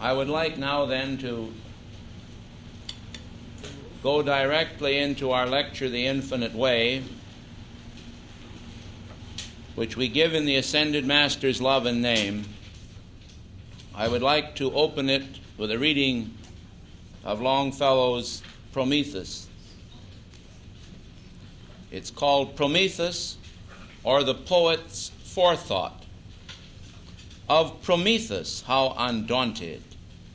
I would like now then to go directly into our lecture, The Infinite Way, which we give in the Ascended Master's love and name. I would like to open it with a reading of Longfellow's Prometheus. It's called Prometheus, or the Poet's Forethought. Of Prometheus, how undaunted,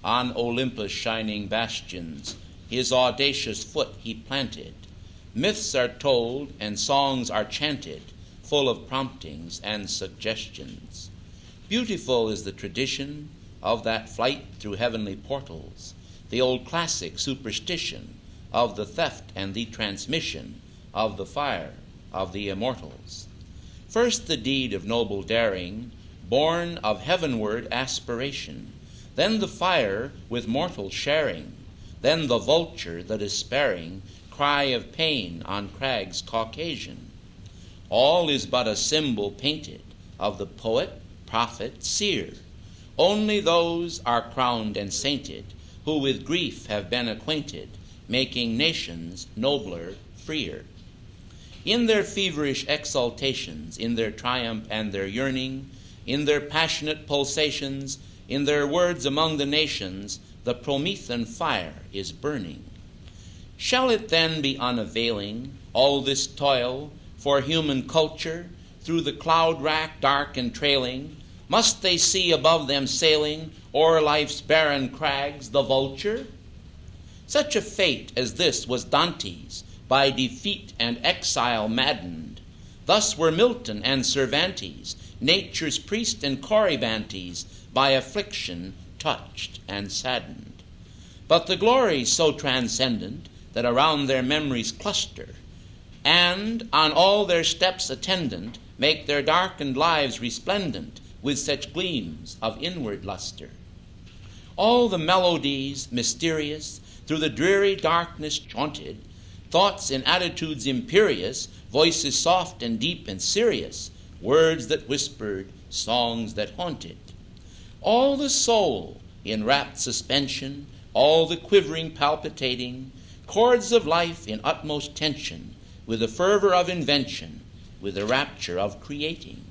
on Olympus' shining bastions, his audacious foot he planted. Myths are told and songs are chanted, full of promptings and suggestions. Beautiful is the tradition of that flight through heavenly portals, the old classic superstition of the theft and the transmission of the fire of the immortals. First the deed of noble daring, born of heavenward aspiration, then the fire with mortals sharing, then the vulture, the despairing cry of pain on crags Caucasian. All is but a symbol painted of the poet, prophet, seer. Only those are crowned and sainted who with grief have been acquainted, making nations nobler, freer. In their feverish exaltations, in their triumph and their yearning, in their passionate pulsations, in their words among the nations, the promethean fire is burning. Shall it then be unavailing, all this toil for human culture, through the cloud rack dark and trailing? Must they see above them sailing, o'er life's barren crags, the vulture? Such a fate as this was Dante's, by defeat and exile maddened. Thus were Milton and Cervantes, nature's priest and Corybantes, by affliction touched and saddened. But the glories so transcendent that around their memories cluster, and on all their steps attendant, make their darkened lives resplendent with such gleams of inward luster. All the melodies mysterious, through the dreary darkness chaunted, thoughts in attitudes imperious, voices soft and deep and serious, words that whispered, songs that haunted. All the soul in rapt suspension, all the quivering palpitating, chords of life in utmost tension, with the fervor of invention, with the rapture of creating.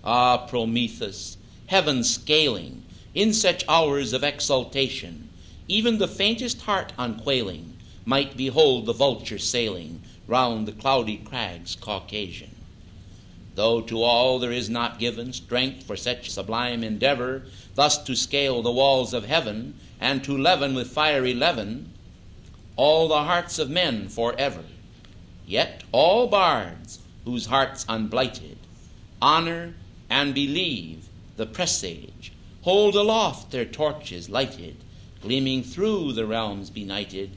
Ah, Prometheus, heaven scaling, in such hours of exaltation, even the faintest heart unquailing might behold the vulture sailing round the cloudy crags Caucasian. Though to all there is not given strength for such sublime endeavor, thus to scale the walls of heaven, and to leaven with fiery leaven all the hearts of men forever. Yet all bards, whose hearts unblighted honor and believe the presage, hold aloft their torches lighted, gleaming through the realms benighted,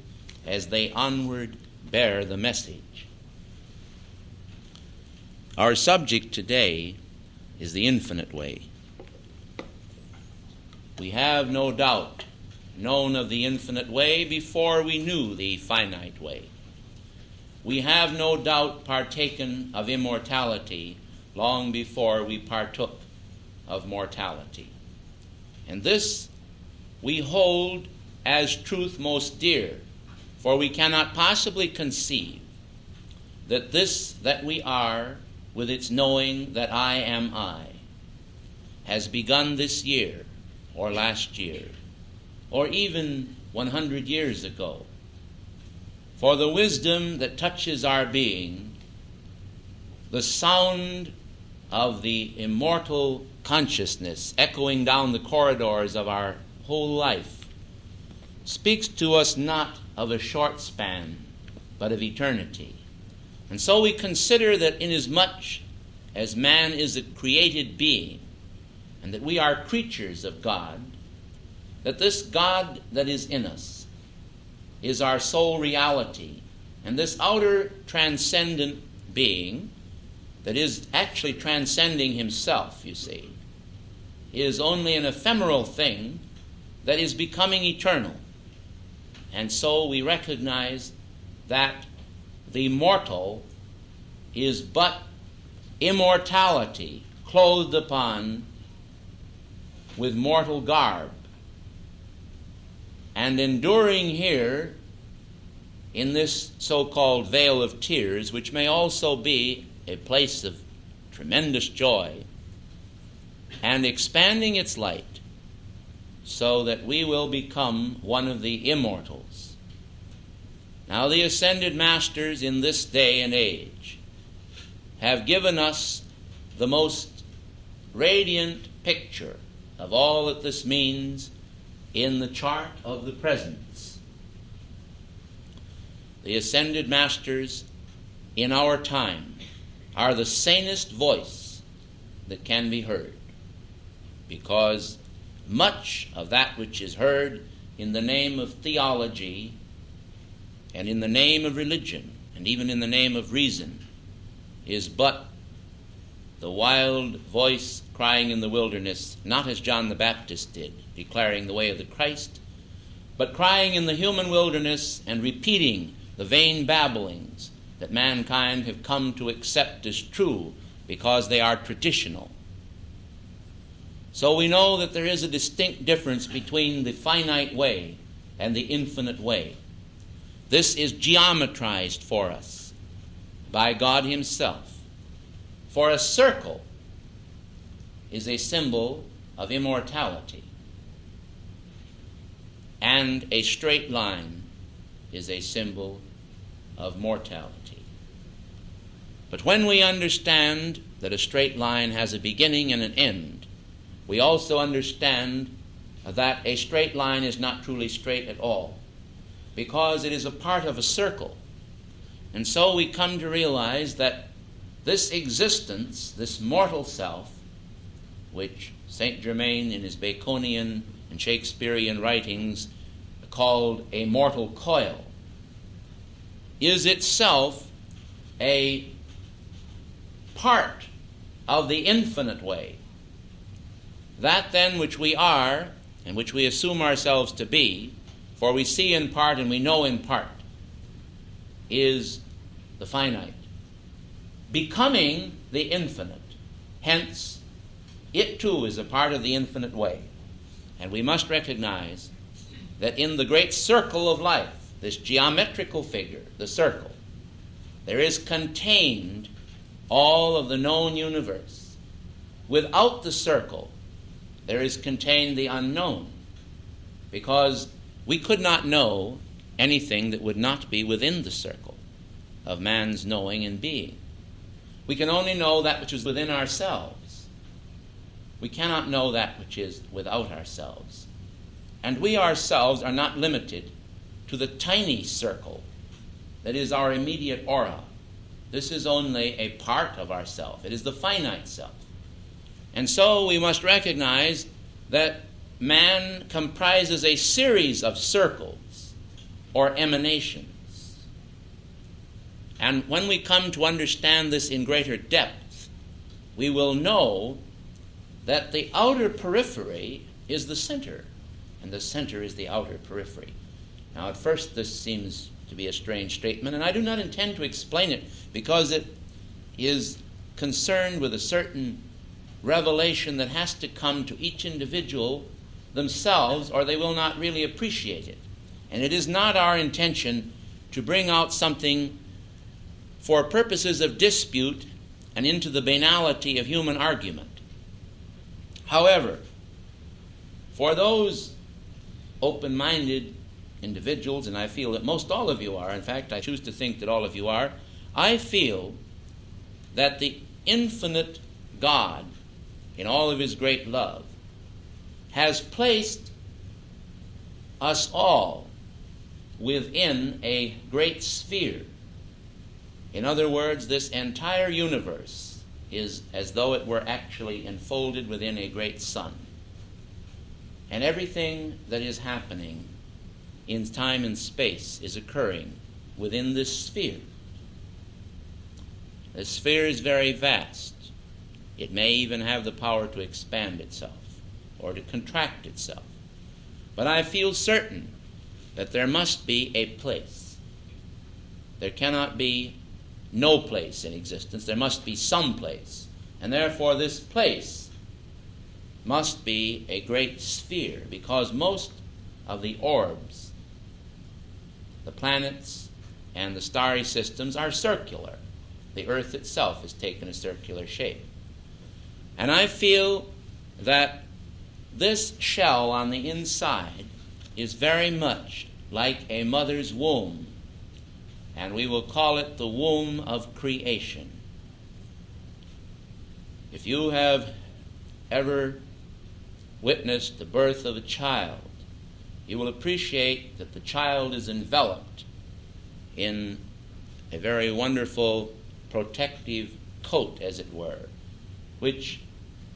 as they onward bear the message. Our subject today is the infinite way. We have no doubt known of the infinite way before we knew the finite way. We have no doubt partaken of immortality long before we partook of mortality. And this we hold as truth most dear, for we cannot possibly conceive that this that we are, with its knowing that I am I, has begun this year or last year or even 100 years ago. For the wisdom that touches our being, the sound of the immortal consciousness echoing down the corridors of our whole life, speaks to us not of a short span, but of eternity. And so we consider that inasmuch as man is a created being, and that we are creatures of God, that this God that is in us is our sole reality, and this outer transcendent being that is actually transcending himself, you see, is only an ephemeral thing that is becoming eternal. And so we recognize that the mortal is but immortality clothed upon with mortal garb. and enduring here in this so-called vale of tears, which may also be a place of tremendous joy, and expanding its light so that we will become one of the immortals. Now, the ascended masters in this day and age have given us the most radiant picture of all that this means in the chart of the presence. The ascended masters in our time are the sanest voice that can be heard, because much of that which is heard in the name of theology and in the name of religion and even in the name of reason is but the wild voice crying in the wilderness, not as John the Baptist did, declaring the way of the Christ, but crying in the human wilderness and repeating the vain babblings that mankind have come to accept as true because they are traditional. So we know that there is a distinct difference between the finite way and the infinite way. This is geometrized for us by God Himself. For a circle is a symbol of immortality, and a straight line is a symbol of mortality. But when we understand that a straight line has a beginning and an end, we also understand that a straight line is not truly straight at all, because it is a part of a circle. And so we come to realize that this existence, this mortal self, which St. Germain in his Baconian and Shakespearean writings called a mortal coil, is itself a part of the infinite way. That then which we are and which we assume ourselves to be, for we see in part and we know in part, is the finite, becoming the infinite. Hence, it too is a part of the infinite way. And we must recognize that in the great circle of life, this geometrical figure, the circle, there is contained all of the known universe. Without the circle, there is contained the unknown, because we could not know anything that would not be within the circle of man's knowing and being. We can only know that which is within ourselves. We cannot know that which is without ourselves. And we ourselves are not limited to the tiny circle that is our immediate aura. This is only a part of ourself. It is the finite self. And so we must recognize that man comprises a series of circles or emanations. And when we come to understand this in greater depth, we will know that the outer periphery is the center, and the center is the outer periphery. Now, at first, this seems to be a strange statement, and I do not intend to explain it because it is concerned with a certain revelation that has to come to each individual themselves, or they will not really appreciate it. And it is not our intention to bring out something for purposes of dispute and into the banality of human argument. However, for those open-minded individuals, and I feel that most all of you are, in fact, I choose to think that all of you are, I feel that the infinite God, in all of His great love, has placed us all within a great sphere. In other words, this entire universe is as though it were actually enfolded within a great sun. And everything that is happening in time and space is occurring within this sphere. The sphere is very vast. It may even have the power to expand itself or to contract itself. But I feel certain that there must be a place. There cannot be no place in existence. There must be some place. And therefore this place must be a great sphere, because most of the orbs. The planets and the starry systems are circular. The earth itself has taken a circular shape. And I feel that this shell on the inside is very much like a mother's womb, and we will call it the womb of creation. If you have ever witnessed the birth of a child, you will appreciate that the child is enveloped in a very wonderful protective coat, as it were, which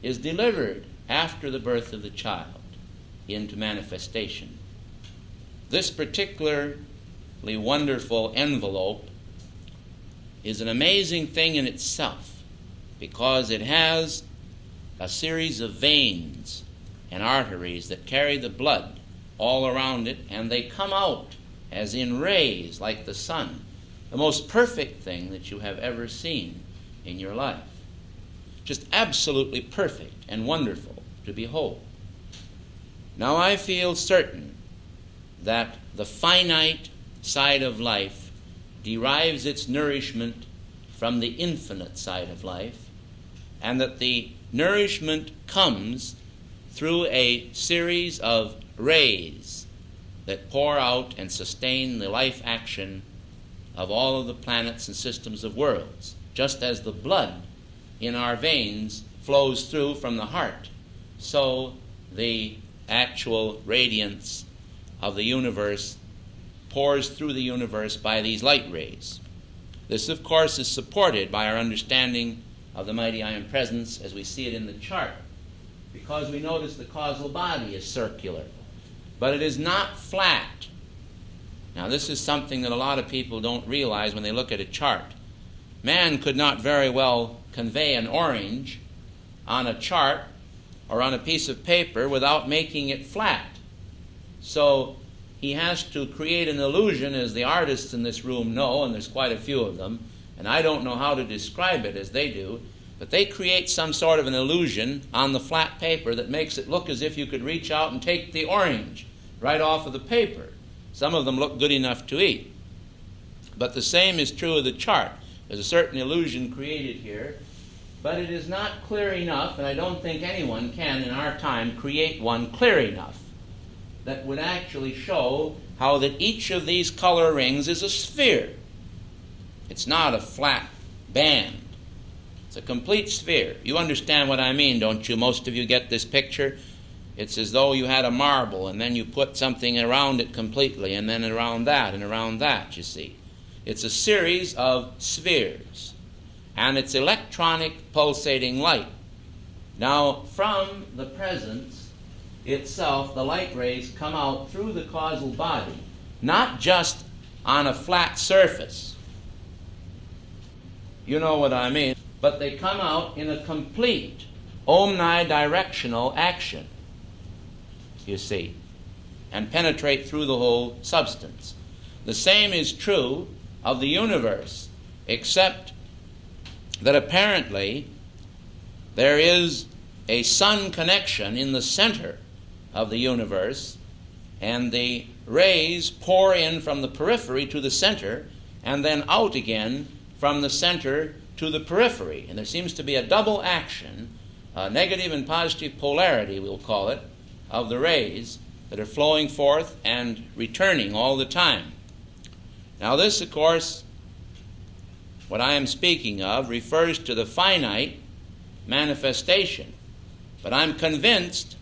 is delivered after the birth of the child into manifestation. This particularly wonderful envelope is an amazing thing in itself, because it has a series of veins and arteries that carry the blood all around it, and they come out as in rays like the sun, the most perfect thing that you have ever seen in your life. Just absolutely perfect and wonderful to behold. Now I feel certain that the finite side of life derives its nourishment from the infinite side of life, and that the nourishment comes through a series of rays that pour out and sustain the life action of all of the planets and systems of worlds, just as the blood in our veins flows through from the heart, so the actual radiance of the universe pours through the universe by these light rays. This, of course, is supported by our understanding of the mighty I Am Presence as we see it in the chart, because we notice the causal body is circular, but it is not flat. Now, this is something that a lot of people don't realize when they look at a chart. Man could not very well convey an orange on a chart or on a piece of paper without making it flat. So he has to create an illusion, as the artists in this room know, and there's quite a few of them, and I don't know how to describe it as they do, but they create some sort of an illusion on the flat paper that makes it look as if you could reach out and take the orange right off of the paper. Some of them look good enough to eat. But the same is true of the chart. There's a certain illusion created here, but it is not clear enough, and I don't think anyone can in our time create one clear enough that would actually show how that each of these color rings is a sphere. It's not a flat band. It's a complete sphere. You understand what I mean, don't you? Most of you get this picture. It's as though you had a marble, and then you put something around it completely, and then around that, and around that, you see. It's a series of spheres, and it's electronic pulsating light. Now, from the presence itself, the light rays come out through the causal body, not just on a flat surface. You know what I mean. But they come out in a complete omnidirectional action, you see, and penetrate through the whole substance. The same is true of the universe, except that apparently there is a sun connection in the center of the universe, and the rays pour in from the periphery to the center and then out again from the center to the periphery. And there seems to be a double action, negative and positive polarity, we'll call it, of the rays that are flowing forth and returning all the time. Now this, of course, what I am speaking of refers to the finite manifestation. But I'm convinced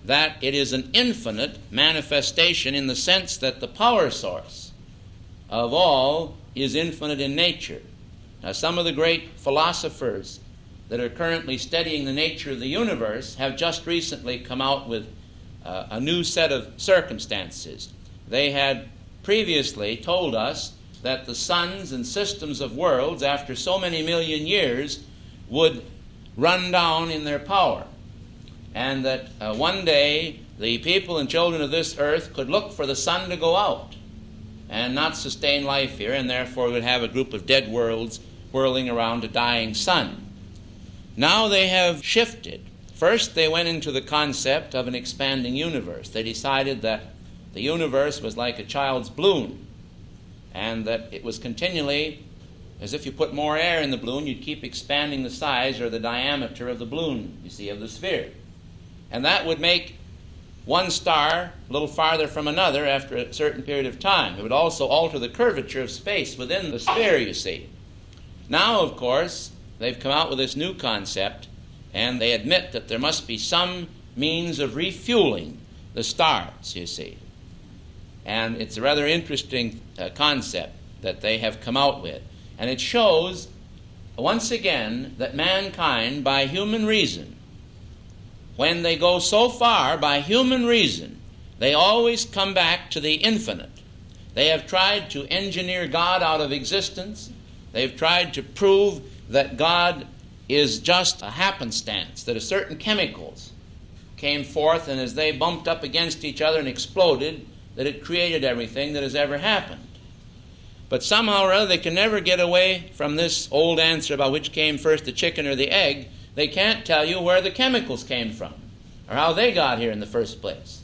that it is an infinite manifestation in the sense that the power source of all is infinite in nature. Now, some of the great philosophers that are currently studying the nature of the universe have just recently come out with a new set of circumstances. They had previously told us that the suns and systems of worlds, after so many million years, would run down in their power, and that one day the people and children of this earth could look for the sun to go out and not sustain life here, and therefore would have a group of dead worlds whirling around a dying sun. Now they have shifted. First, they went into the concept of an expanding universe. They decided that the universe was like a child's balloon, and that it was continually, as if you put more air in the balloon, you'd keep expanding the size or the diameter of the balloon, you see, of the sphere. And that would make one star a little farther from another after a certain period of time. It would also alter the curvature of space within the sphere, you see. Now, of course, they've come out with this new concept, and they admit that there must be some means of refueling the stars, you see. And it's a rather interesting concept that they have come out with. And it shows, once again, that mankind, by human reason, when they go so far by human reason, they always come back to the infinite. They have tried to engineer God out of existence. They've tried to prove that God is just a happenstance, that a certain chemicals came forth, and as they bumped up against each other and exploded, that it created everything that has ever happened. But somehow or other they can never get away from this old answer about which came first, the chicken or the egg. They can't tell you where the chemicals came from or how they got here in the first place.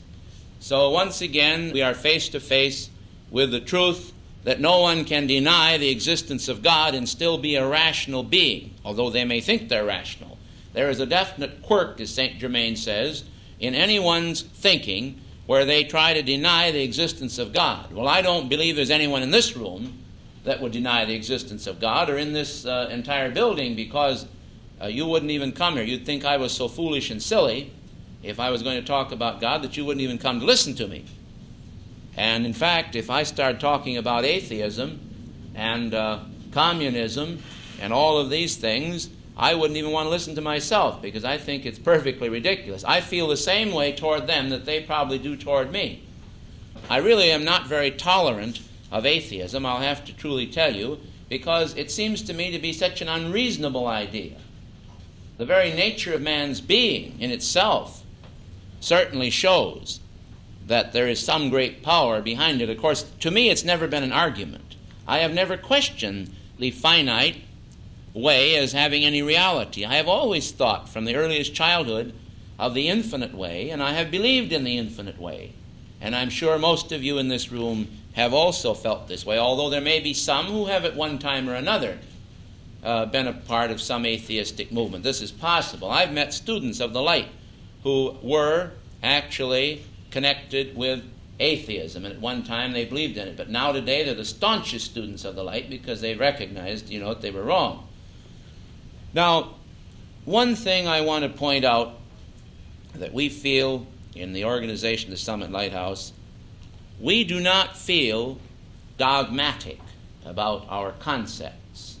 So once again, we are face to face with the truth that no one can deny the existence of God and still be a rational being, although they may think they're rational. There is a definite quirk, as St. Germain says, in anyone's thinking where they try to deny the existence of God. Well, I don't believe there's anyone in this room that would deny the existence of God or in this entire building, because you wouldn't even come here. You'd think I was so foolish and silly if I was going to talk about God that you wouldn't even come to listen to me. And in fact, if I start talking about atheism and communism and all of these things, I wouldn't even want to listen to myself, because I think it's perfectly ridiculous. I feel the same way toward them that they probably do toward me. I really am not very tolerant of atheism, I'll have to truly tell you, because it seems to me to be such an unreasonable idea. The very nature of man's being in itself certainly shows that there is some great power behind it. Of course, to me it's never been an argument. I have never questioned the finite way as having any reality. I have always thought from the earliest childhood of the infinite way, and I have believed in the infinite way. And I'm sure most of you in this room have also felt this way, although there may be some who have at one time or another been a part of some atheistic movement. This is possible. I've met students of the light who were actually connected with atheism, and at one time they believed in it. But now today they're the staunchest students of the light because they recognized, that they were wrong. Now, one thing I want to point out that we feel in the organization of the Summit Lighthouse, we do not feel dogmatic about our concepts.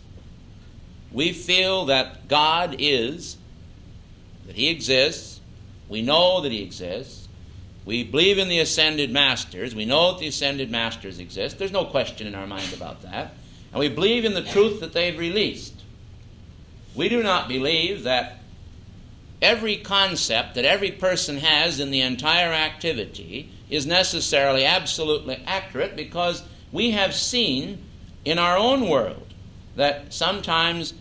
We feel that God is, that He exists. We know that He exists. We believe in the ascended masters. We know that the ascended masters exist. There's no question in our mind about that. And we believe in the truth that they've released. We do not believe that every concept that every person has in the entire activity is necessarily absolutely accurate, because we have seen in our own world that sometimes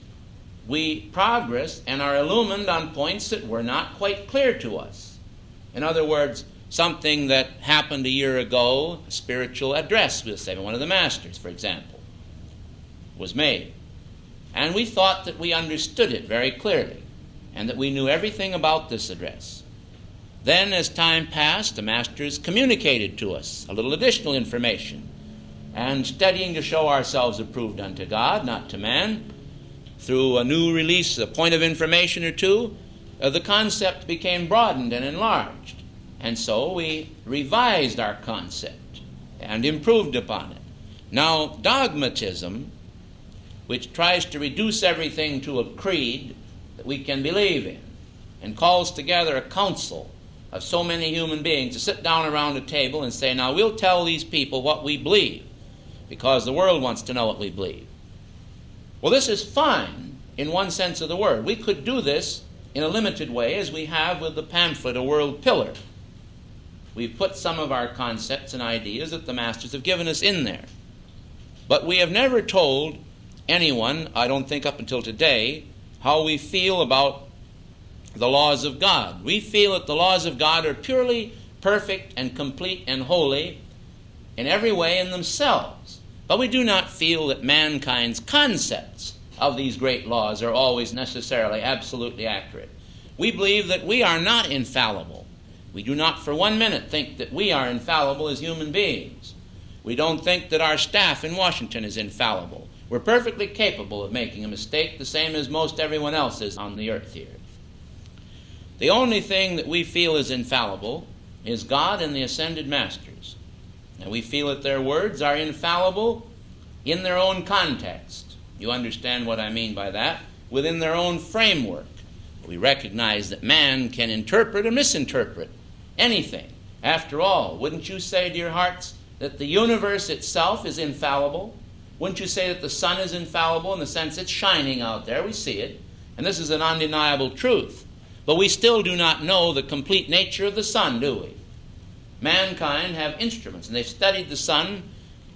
we progress and are illumined on points that were not quite clear to us. In other words, something that happened a year ago, a spiritual address, we'll say, one of the masters, for example, was made. And we thought that we understood it very clearly and that we knew everything about this address. Then, as time passed, the masters communicated to us a little additional information, and studying to show ourselves approved unto God, not to man, through a new release, a point of information or two, the concept became broadened and enlarged. And so we revised our concept and improved upon it. Now, dogmatism, which tries to reduce everything to a creed that we can believe in, and calls together a council of so many human beings to sit down around a table and say, now we'll tell these people what we believe, because the world wants to know what we believe. Well, this is fine in one sense of the word. We could do this in a limited way, as we have with the pamphlet, A World Pillar. We've put some of our concepts and ideas that the masters have given us in there. But we have never told anyone, I don't think up until today, how we feel about the laws of God. We feel that the laws of God are purely perfect and complete and holy, in every way in themselves. But we do not feel that mankind's concepts of these great laws are always necessarily absolutely accurate. We believe that we are not infallible. We do not for 1 minute think that we are infallible as human beings. We don't think that our staff in Washington is infallible. We're perfectly capable of making a mistake, the same as most everyone else is on the earth here. The only thing that we feel is infallible is God and the ascended masters. And we feel that their words are infallible in their own context. You understand what I mean by that? Within their own framework. We recognize that man can interpret or misinterpret anything. After all, wouldn't you say, dear hearts, that the universe itself is infallible? Wouldn't you say that the sun is infallible in the sense it's shining out there? We see it. And this is an undeniable truth. But we still do not know the complete nature of the sun, do we? Mankind have instruments, and they've studied the sun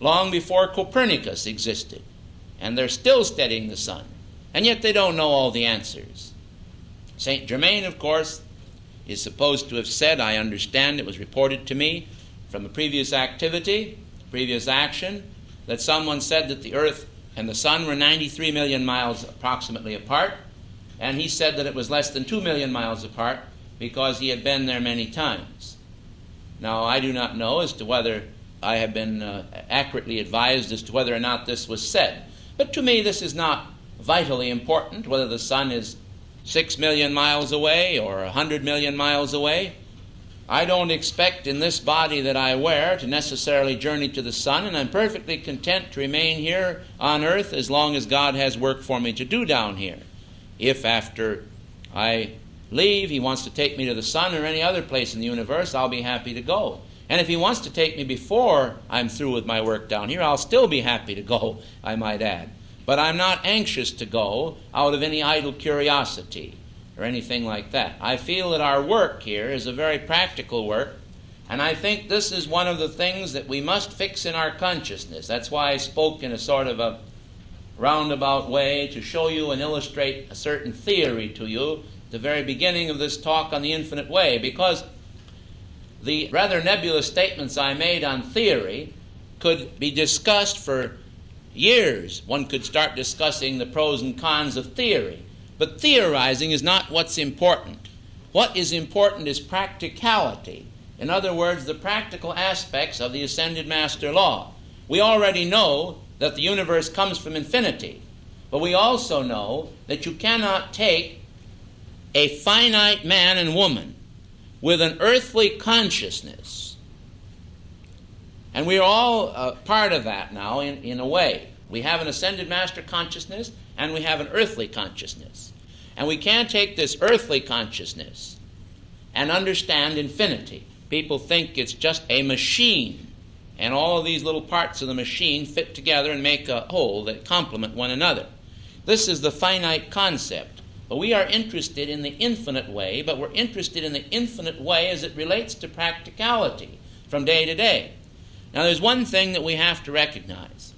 long before Copernicus existed. And they're still studying the sun. And yet they don't know all the answers. St. Germain, of course, is supposed to have said, I understand it was reported to me from a previous activity, previous action, that someone said that the earth and the sun were 93 million miles approximately apart, and he said that it was less than 2 million miles apart because he had been there many times. Now, I do not know as to whether I have been accurately advised as to whether or not this was said, but to me this is not vitally important, whether the sun is 6 million miles away or 100 million miles away. I don't expect in this body that I wear to necessarily journey to the sun, and I'm perfectly content to remain here on earth as long as God has work for me to do down here. If after I leave he wants to take me to the sun or any other place in the universe, I'll be happy to go. And if he wants to take me before I'm through with my work down here, I'll still be happy to go, I might add. But I'm not anxious to go out of any idle curiosity or anything like that. I feel that our work here is a very practical work, and I think this is one of the things that we must fix in our consciousness. That's why I spoke in a sort of a roundabout way to show you and illustrate a certain theory to you at the very beginning of this talk on the infinite way, because the rather nebulous statements I made on theory could be discussed for years. One could start discussing the pros and cons of theory. But theorizing is not what's important. What is important is practicality. In other words, the practical aspects of the ascended master law. We already know that the universe comes from infinity, but we also know that you cannot take a finite man and woman with an earthly consciousness, and we are all part of that now in a way. We have an ascended master consciousness and we have an earthly consciousness. And we can't take this earthly consciousness and understand infinity. People think it's just a machine, and all of these little parts of the machine fit together and make a whole that complement one another. This is the finite concept. But we are interested in the infinite way, but we're interested in the infinite way as it relates to practicality from day to day. Now, there's one thing that we have to recognize.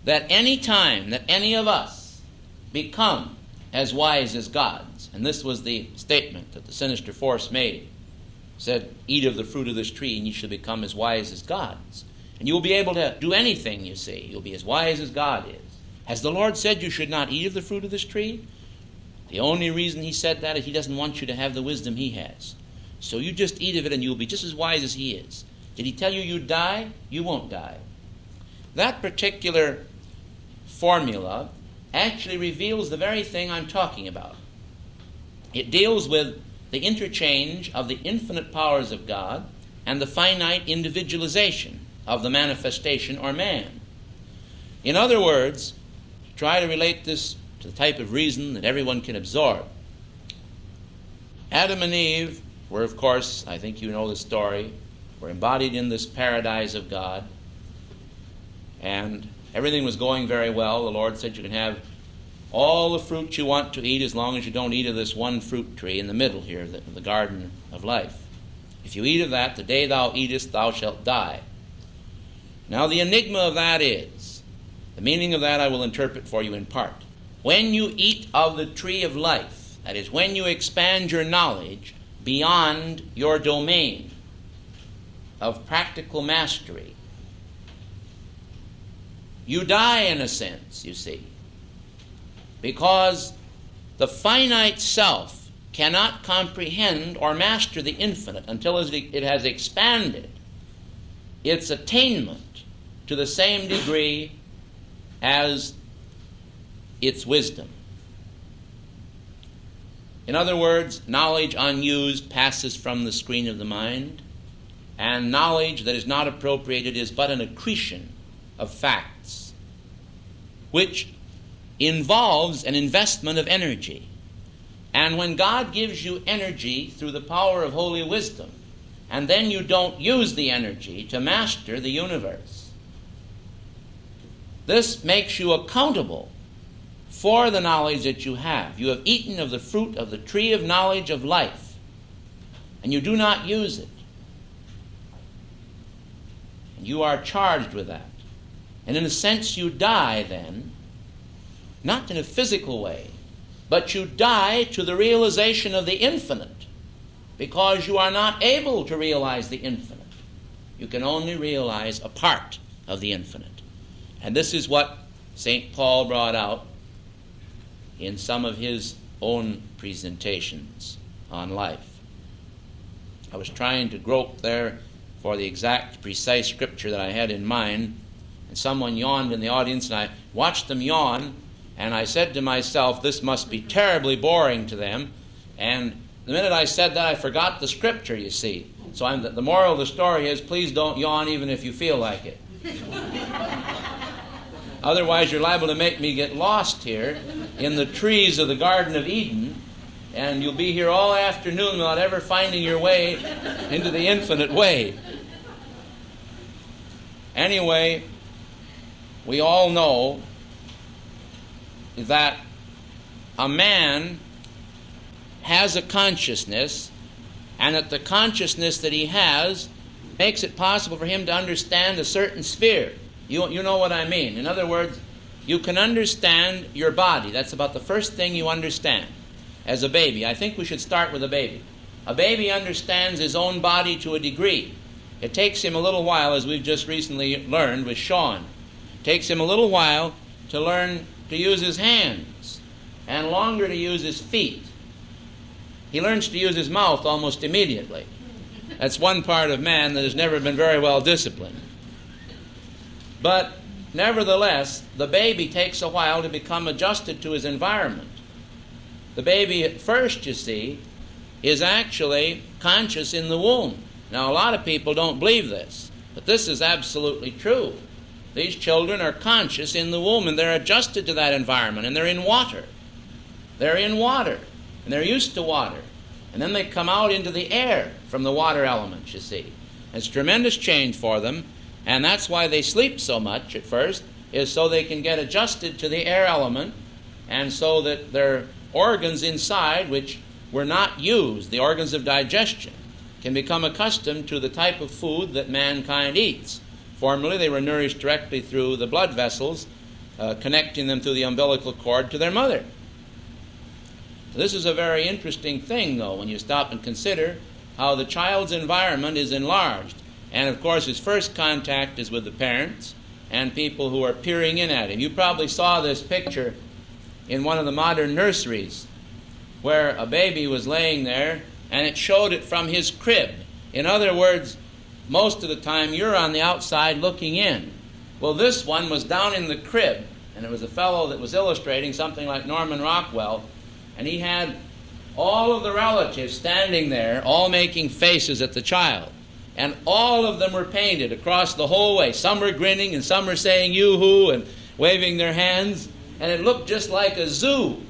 That any time that any of us become as wise as gods, and this was the statement that the sinister force made, said, eat of the fruit of this tree and you shall become as wise as gods. And you will be able to do anything, you see. You'll be as wise as God is. Has the Lord said you should not eat of the fruit of this tree? The only reason he said that is he doesn't want you to have the wisdom he has. So you just eat of it and you'll be just as wise as he is. Did he tell you you'd die? You won't die. That particular formula actually reveals the very thing I'm talking about. It deals with the interchange of the infinite powers of God and the finite individualization of the manifestation or man. In other words, try to relate this to the type of reason that everyone can absorb. Adam and Eve were, of course, I think you know the story, were embodied in this paradise of God, and everything was going very well. The Lord said you can have all the fruit you want to eat as long as you don't eat of this one fruit tree in the middle here, the garden of life. If you eat of that, the day thou eatest, thou shalt die. Now the enigma of that is, the meaning of that I will interpret for you in part. When you eat of the tree of life, that is, when you expand your knowledge beyond your domain, of practical mastery, you die in a sense, you see, because the finite self cannot comprehend or master the infinite until it has expanded its attainment to the same degree as its wisdom. In other words, knowledge unused passes from the screen of the mind, and knowledge that is not appropriated is but an accretion of facts, which involves an investment of energy. And when God gives you energy through the power of holy wisdom, and then you don't use the energy to master the universe, this makes you accountable for the knowledge that you have. You have eaten of the fruit of the tree of knowledge of life, and you do not use it. And you are charged with that. And in a sense you die then, not in a physical way, but you die to the realization of the infinite, because you are not able to realize the infinite. You can only realize a part of the infinite. And this is what St. Paul brought out in some of his own presentations on life. I was trying to grope there for the exact, precise scripture that I had in mind, and someone yawned in the audience, and I watched them yawn, and I said to myself, this must be terribly boring to them. And the minute I said that, I forgot the scripture, you see. So the moral of the story is, please don't yawn even if you feel like it. Otherwise, you're liable to make me get lost here in the trees of the Garden of Eden, and you'll be here all afternoon without ever finding your way into the infinite way. Anyway, we all know that a man has a consciousness, and that the consciousness that he has makes it possible for him to understand a certain sphere. You know what I mean. In other words, you can understand your body. That's about the first thing you understand as a baby. I think we should start with a baby. A baby understands his own body to a degree. It takes him a little while, as we've just recently learned with Sean. It takes him a little while to learn to use his hands, and longer to use his feet. He learns to use his mouth almost immediately. That's one part of man that has never been very well disciplined. But nevertheless, the baby takes a while to become adjusted to his environment. The baby at first, you see, is actually conscious in the womb. Now, a lot of people don't believe this, but this is absolutely true. These children are conscious in the womb, and they're adjusted to that environment, and they're in water. They're in water, and they're used to water. And then they come out into the air from the water elements, you see. It's a tremendous change for them, and that's why they sleep so much at first, is so they can get adjusted to the air element, and so that their organs inside, which were not used, the organs of digestion, can become accustomed to the type of food that mankind eats. Formerly, they were nourished directly through the blood vessels, connecting them through the umbilical cord to their mother. So this is a very interesting thing, though, when you stop and consider how the child's environment is enlarged. And, of course, his first contact is with the parents and people who are peering in at him. You probably saw this picture in one of the modern nurseries where a baby was laying there, and it showed it from his crib. In other words, most of the time you're on the outside looking in. Well, this one was down in the crib, and it was a fellow that was illustrating something like Norman Rockwell, and he had all of the relatives standing there, all making faces at the child. And all of them were painted across the whole way. Some were grinning, and some were saying yoo-hoo and waving their hands, and it looked just like a zoo.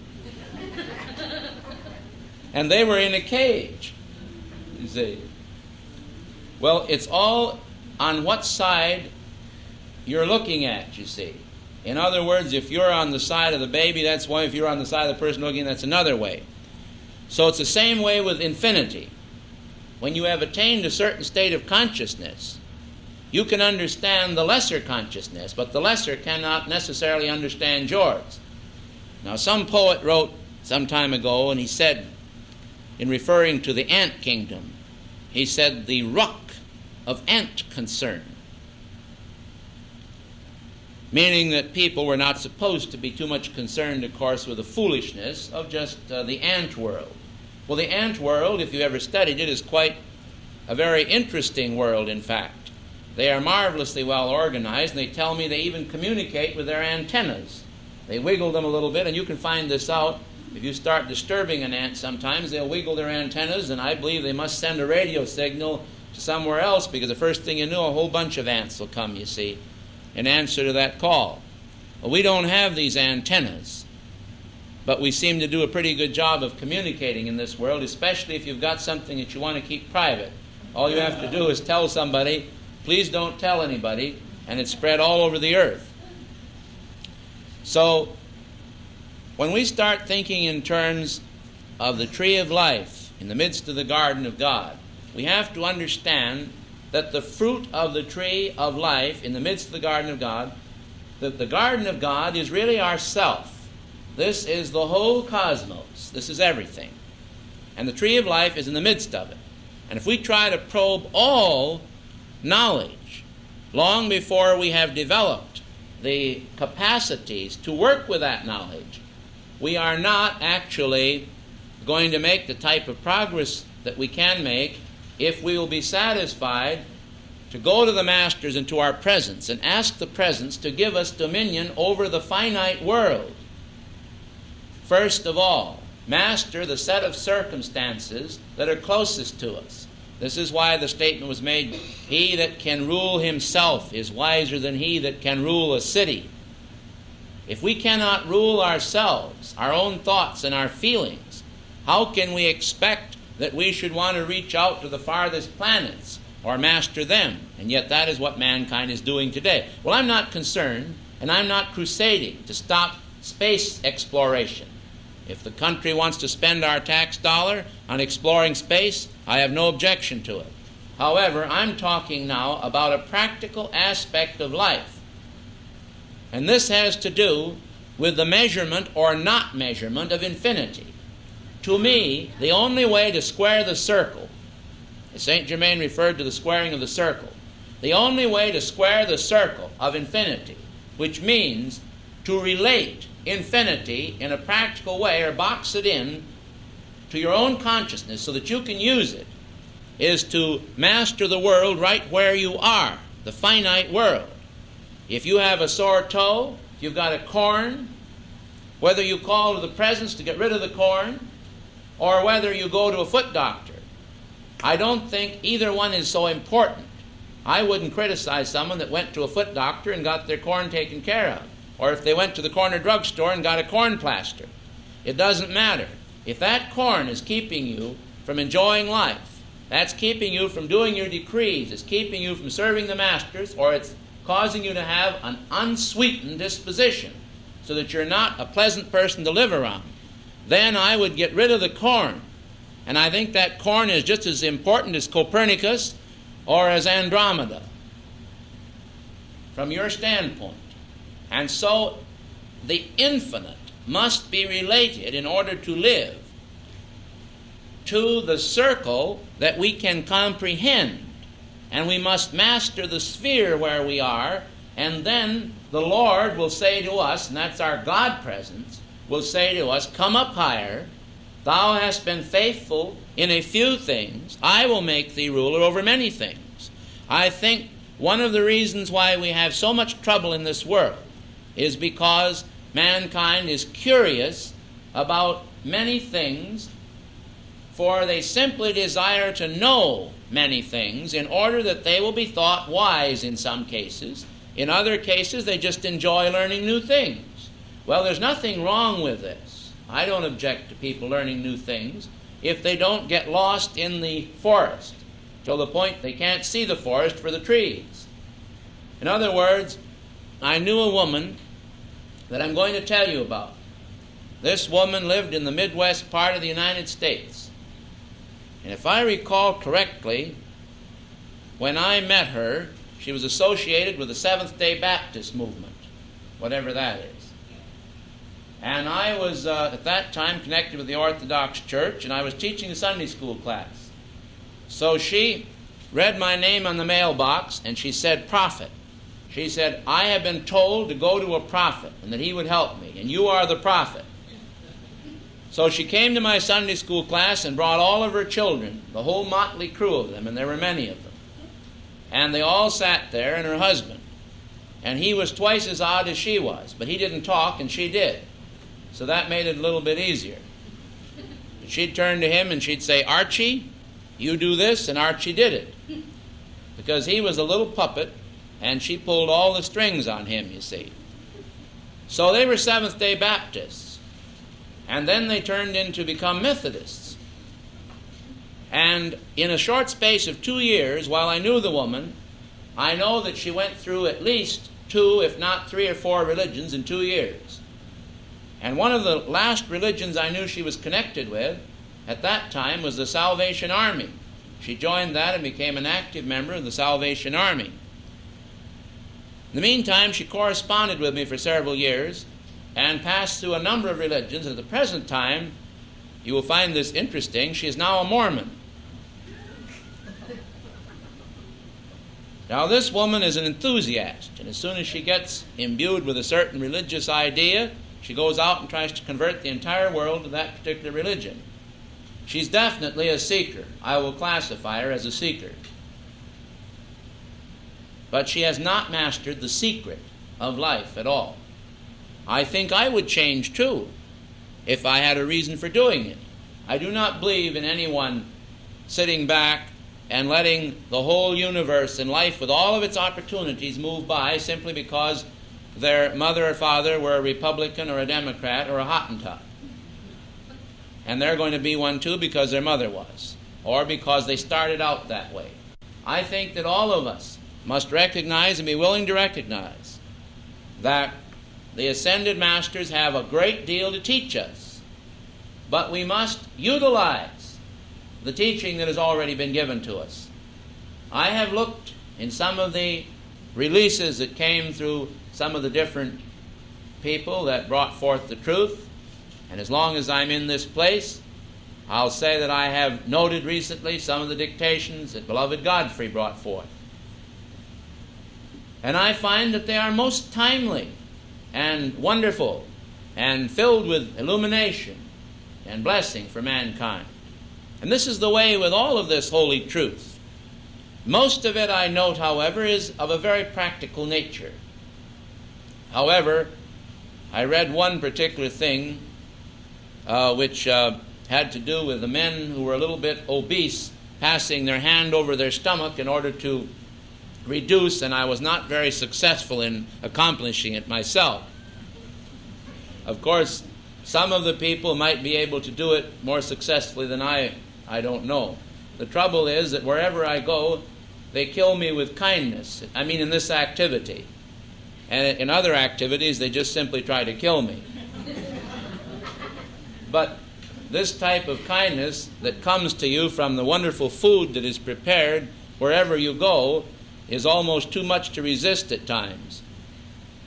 And they were in a cage, you see. Well, it's all on what side you're looking at, you see. In other words, if you're on the side of the baby, that's one. If you're on the side of the person looking, that's another way. So it's the same way with infinity. When you have attained a certain state of consciousness, you can understand the lesser consciousness, but the lesser cannot necessarily understand yours. Now, some poet wrote some time ago, and he said, in referring to the ant kingdom, he said, the ruck of ant concern, meaning that people were not supposed to be too much concerned, of course, with the foolishness of just the ant world. Well, the ant world, if you ever studied it, is quite a very interesting world, in fact. They are marvelously well organized, and they tell me they even communicate with their antennas. They wiggle them a little bit, and you can find this out. If you start disturbing an ant sometimes, they'll wiggle their antennas, and I believe they must send a radio signal to somewhere else, because the first thing you know, a whole bunch of ants will come, you see, in answer to that call. Well, we don't have these antennas, but we seem to do a pretty good job of communicating in this world, especially if you've got something that you want to keep private. All you have to do is tell somebody, please don't tell anybody, and it's spread all over the earth. So, when we start thinking in terms of the tree of life in the midst of the garden of God, we have to understand that the fruit of the tree of life in the midst of the garden of God, that the garden of God is really ourself. This is the whole cosmos. This is everything. And the tree of life is in the midst of it. And if we try to probe all knowledge long before we have developed the capacities to work with that knowledge, we are not actually going to make the type of progress that we can make if we will be satisfied to go to the masters and to our presence and ask the presence to give us dominion over the finite world. First of all, master the set of circumstances that are closest to us. This is why the statement was made, he that can rule himself is wiser than he that can rule a city. If we cannot rule ourselves, our own thoughts and our feelings, how can we expect that we should want to reach out to the farthest planets or master them? And yet that is what mankind is doing today. Well, I'm not concerned, and I'm not crusading to stop space exploration. If the country wants to spend our tax dollar on exploring space, I have no objection to it. However, I'm talking now about a practical aspect of life. And this has to do with the measurement or not measurement of infinity. To me, the only way to square the circle, as St. Germain referred to the squaring of the circle, the only way to square the circle of infinity, which means to relate infinity in a practical way or box it in to your own consciousness so that you can use it, is to master the world right where you are, the finite world. If you have a sore toe, if you've got a corn, whether you call to the presence to get rid of the corn, or whether you go to a foot doctor, I don't think either one is so important. I wouldn't criticize someone that went to a foot doctor and got their corn taken care of, or if they went to the corner drugstore and got a corn plaster. It doesn't matter. If that corn is keeping you from enjoying life, that's keeping you from doing your decrees, it's keeping you from serving the masters, or it's causing you to have an unsweetened disposition so that you're not a pleasant person to live around, then I would get rid of the corn. And I think that corn is just as important as Copernicus or as Andromeda from your standpoint. And so the infinite must be related in order to live to the circle that we can comprehend. And we must master the sphere where we are, and then the Lord will say to us, and that's our God presence, will say to us, come up higher, thou hast been faithful in a few things, I will make thee ruler over many things. I think one of the reasons why we have so much trouble in this world is because mankind is curious about many things, for they simply desire to know many things in order that they will be thought wise in some cases. In other cases, they just enjoy learning new things. Well, there's nothing wrong with this. I don't object to people learning new things if they don't get lost in the forest till the point they can't see the forest for the trees. In other words, I knew a woman that I'm going to tell you about. This woman lived in the Midwest part of the United States. And if I recall correctly, when I met her, she was associated with the Seventh-day Baptist movement, whatever that is. And I was, at that time, connected with the Orthodox Church, and I was teaching a Sunday school class. So she read my name on the mailbox, and she said, prophet. She said, I have been told to go to a prophet and that he would help me, and you are the prophet. So she came to my Sunday school class and brought all of her children, the whole motley crew of them, and there were many of them. And they all sat there, and her husband. And he was twice as odd as she was, but he didn't talk, and she did. So that made it a little bit easier. She'd turn to him and she'd say, Archie, you do this, and Archie did it. Because he was a little puppet, and she pulled all the strings on him, you see. So they were Seventh-day Baptists. And then they turned in to become Methodists. And in a short space of 2 years, while I knew the woman, I know that she went through at least 2, if not 3 or 4 religions in 2 years. And one of the last religions I knew she was connected with at that time was the Salvation Army. She joined that and became an active member of the Salvation Army. In the meantime, she corresponded with me for several years and passed through a number of religions. At the present time, you will find this interesting, she is now a Mormon. Now, this woman is an enthusiast, and as soon as she gets imbued with a certain religious idea, she goes out and tries to convert the entire world to that particular religion. She's definitely a seeker. I will classify her as a seeker. But she has not mastered the secret of life at all. I think I would change too if I had a reason for doing it. I do not believe in anyone sitting back and letting the whole universe and life with all of its opportunities move by simply because their mother or father were a Republican or a Democrat or a Hottentot. And they're going to be one too because their mother was, or because they started out that way. I think that all of us must recognize and be willing to recognize that the Ascended Masters have a great deal to teach us, but we must utilize the teaching that has already been given to us. I have looked in some of the releases that came through some of the different people that brought forth the truth, and as long as I'm in this place, I'll say that I have noted recently some of the dictations that beloved Godfrey brought forth. And I find that they are most timely and wonderful and filled with illumination and blessing for mankind. And this is the way with all of this holy truth. Most of it, I note, however, is of a very practical nature. However, I read one particular thing which had to do with the men who were a little bit obese passing their hand over their stomach in order to reduce, and I was not very successful in accomplishing it myself. Of course, some of the people might be able to do it more successfully than I don't know. The trouble is that wherever I go, they kill me with kindness. I mean, in this activity. And in other activities, they just simply try to kill me. But this type of kindness that comes to you from the wonderful food that is prepared wherever you go is almost too much to resist at times.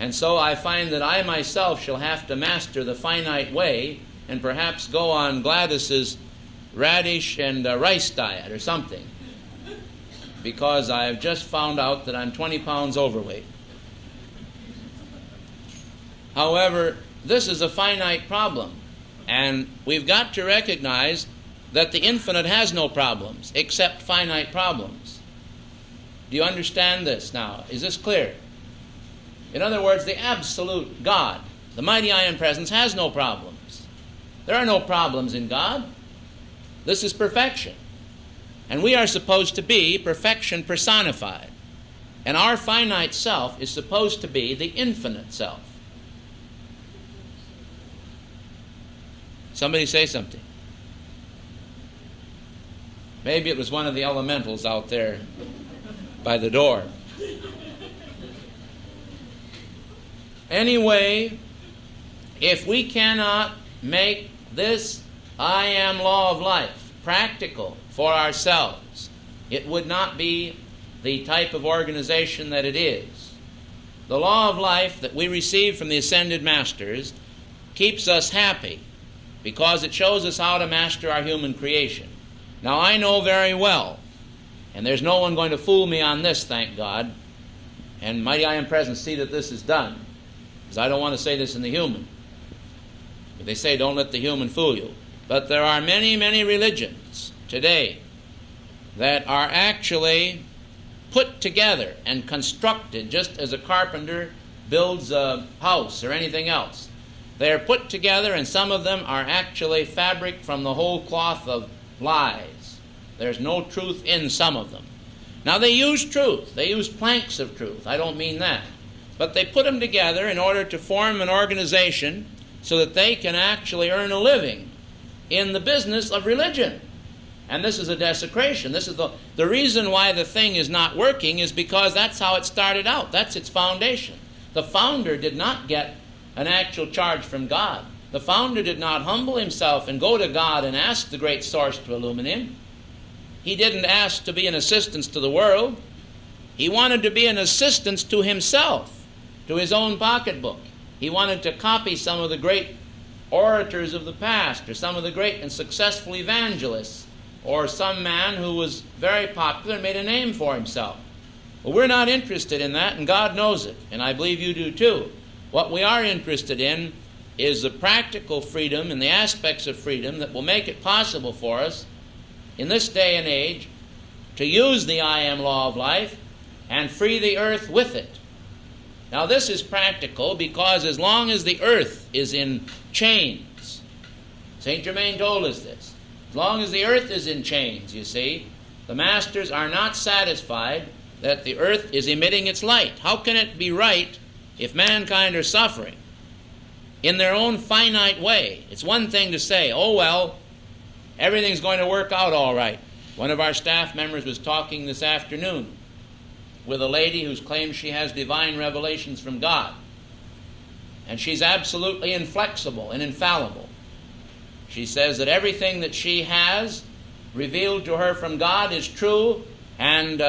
And so I find that I myself shall have to master the finite way and perhaps go on Gladys's radish and rice diet or something, because I have just found out that I'm 20 pounds overweight. However, this is a finite problem, and we've got to recognize that the infinite has no problems except finite problems. Do you understand this now? Is this clear? In other words, the absolute God, the mighty I Am Presence, has no problems. There are no problems in God. This is perfection. And we are supposed to be perfection personified. And our finite self is supposed to be the infinite self. Somebody say something. Maybe it was one of the elementals out there by the door. Anyway, if we cannot make this I Am law of life practical for ourselves, it would not be the type of organization that it is. The law of life that we receive from the Ascended Masters keeps us happy because it shows us how to master our human creation. Now, I know very well And there's no one going to fool me on this, thank God. And mighty I am present, see that this is done. Because I don't want to say this in the human. But they say don't let the human fool you. But there are many, many religions today that are actually put together and constructed just as a carpenter builds a house or anything else. They are put together, and some of them are actually fabric from the whole cloth of lies. There's no truth in some of them. Now they use truth. They use planks of truth. I don't mean that. But they put them together in order to form an organization so that they can actually earn a living in the business of religion. And this is a desecration. This is the reason why the thing is not working is because that's how it started out. That's its foundation. The founder did not get an actual charge from God. The founder did not humble himself and go to God and ask the great source to illumine him. He didn't ask to be an assistance to the world. He wanted to be an assistance to himself, to his own pocketbook. He wanted to copy some of the great orators of the past, or some of the great and successful evangelists, or some man who was very popular and made a name for himself. Well, we're not interested in that, and God knows it, and I believe you do too. What we are interested in is the practical freedom and the aspects of freedom that will make it possible for us in this day and age to use the I am law of life and free the earth with it. Now this is practical because as long as the earth is in chains, St. Germain told us this, as long as the earth is in chains, you see, the masters are not satisfied that the earth is emitting its light. How can it be right if mankind are suffering in their own finite way? It's one thing to say, oh well, everything's going to work out all right. One of our staff members was talking this afternoon with a lady who claims she has divine revelations from God. And she's absolutely inflexible and infallible. She says that everything that she has revealed to her from God is true, and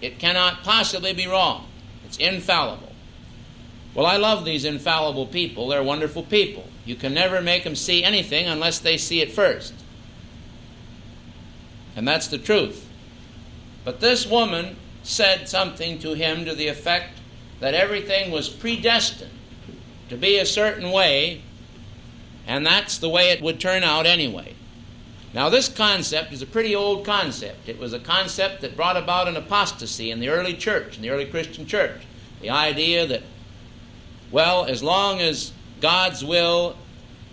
it cannot possibly be wrong. It's infallible. Well, I love these infallible people. They're wonderful people. You can never make them see anything unless they see it first. And that's the truth. But this woman said something to him to the effect that everything was predestined to be a certain way, and that's the way it would turn out anyway. Now this concept is a pretty old concept. It was a concept that brought about an apostasy in the early church, in the early Christian church. The idea that, well, as long as God's will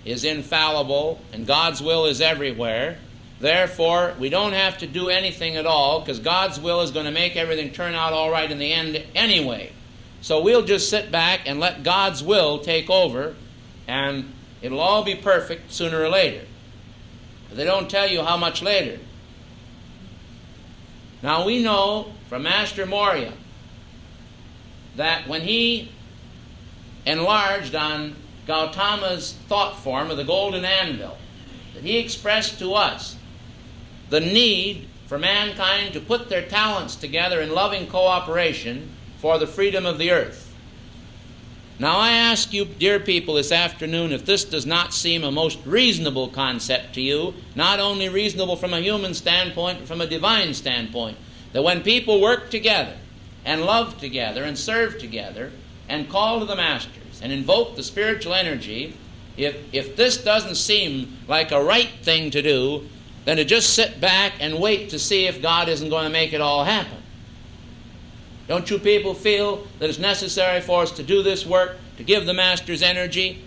is infallible and God's will is everywhere, therefore we don't have to do anything at all because God's will is going to make everything turn out all right in the end anyway. So we'll just sit back and let God's will take over, and it'll all be perfect sooner or later. But they don't tell you how much later. Now we know from Master Moria that when he enlarged on Gautama's thought form of the golden anvil, that he expressed to us the need for mankind to put their talents together in loving cooperation for the freedom of the earth. Now I ask you, dear people, this afternoon, if this does not seem a most reasonable concept to you, not only reasonable from a human standpoint, but from a divine standpoint, that when people work together and love together and serve together and call to the masters and invoke the spiritual energy, if this doesn't seem like a right thing to do, then to just sit back and wait to see if God isn't going to make it all happen. Don't you people feel that it's necessary for us to do this work, to give the masters energy?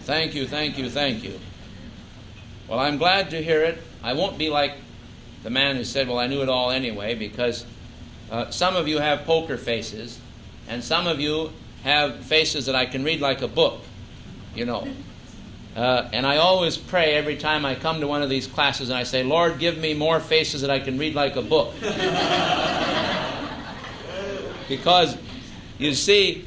Thank you, thank you, thank you. Well, I'm glad to hear it. I won't be like the man who said, well, I knew it all anyway, because some of you have poker faces, and some of you have faces that I can read like a book, you know. And I always pray every time I come to one of these classes, and I say, Lord, give me more faces that I can read like a book. Because, you see,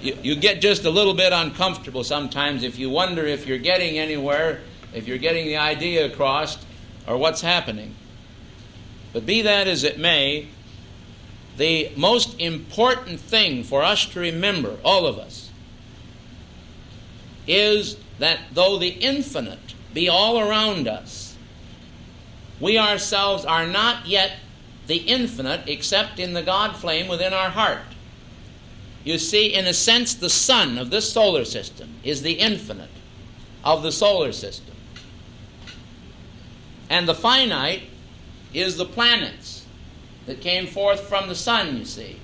you get just a little bit uncomfortable sometimes if you wonder if you're getting anywhere, if you're getting the idea across, or what's happening. But be that as it may, the most important thing for us to remember, all of us, is that though the infinite be all around us, we ourselves are not yet the infinite except in the God flame within our heart. You see, in a sense, the sun of this solar system is the infinite of the solar system. And the finite is the planets that came forth from the sun, you see.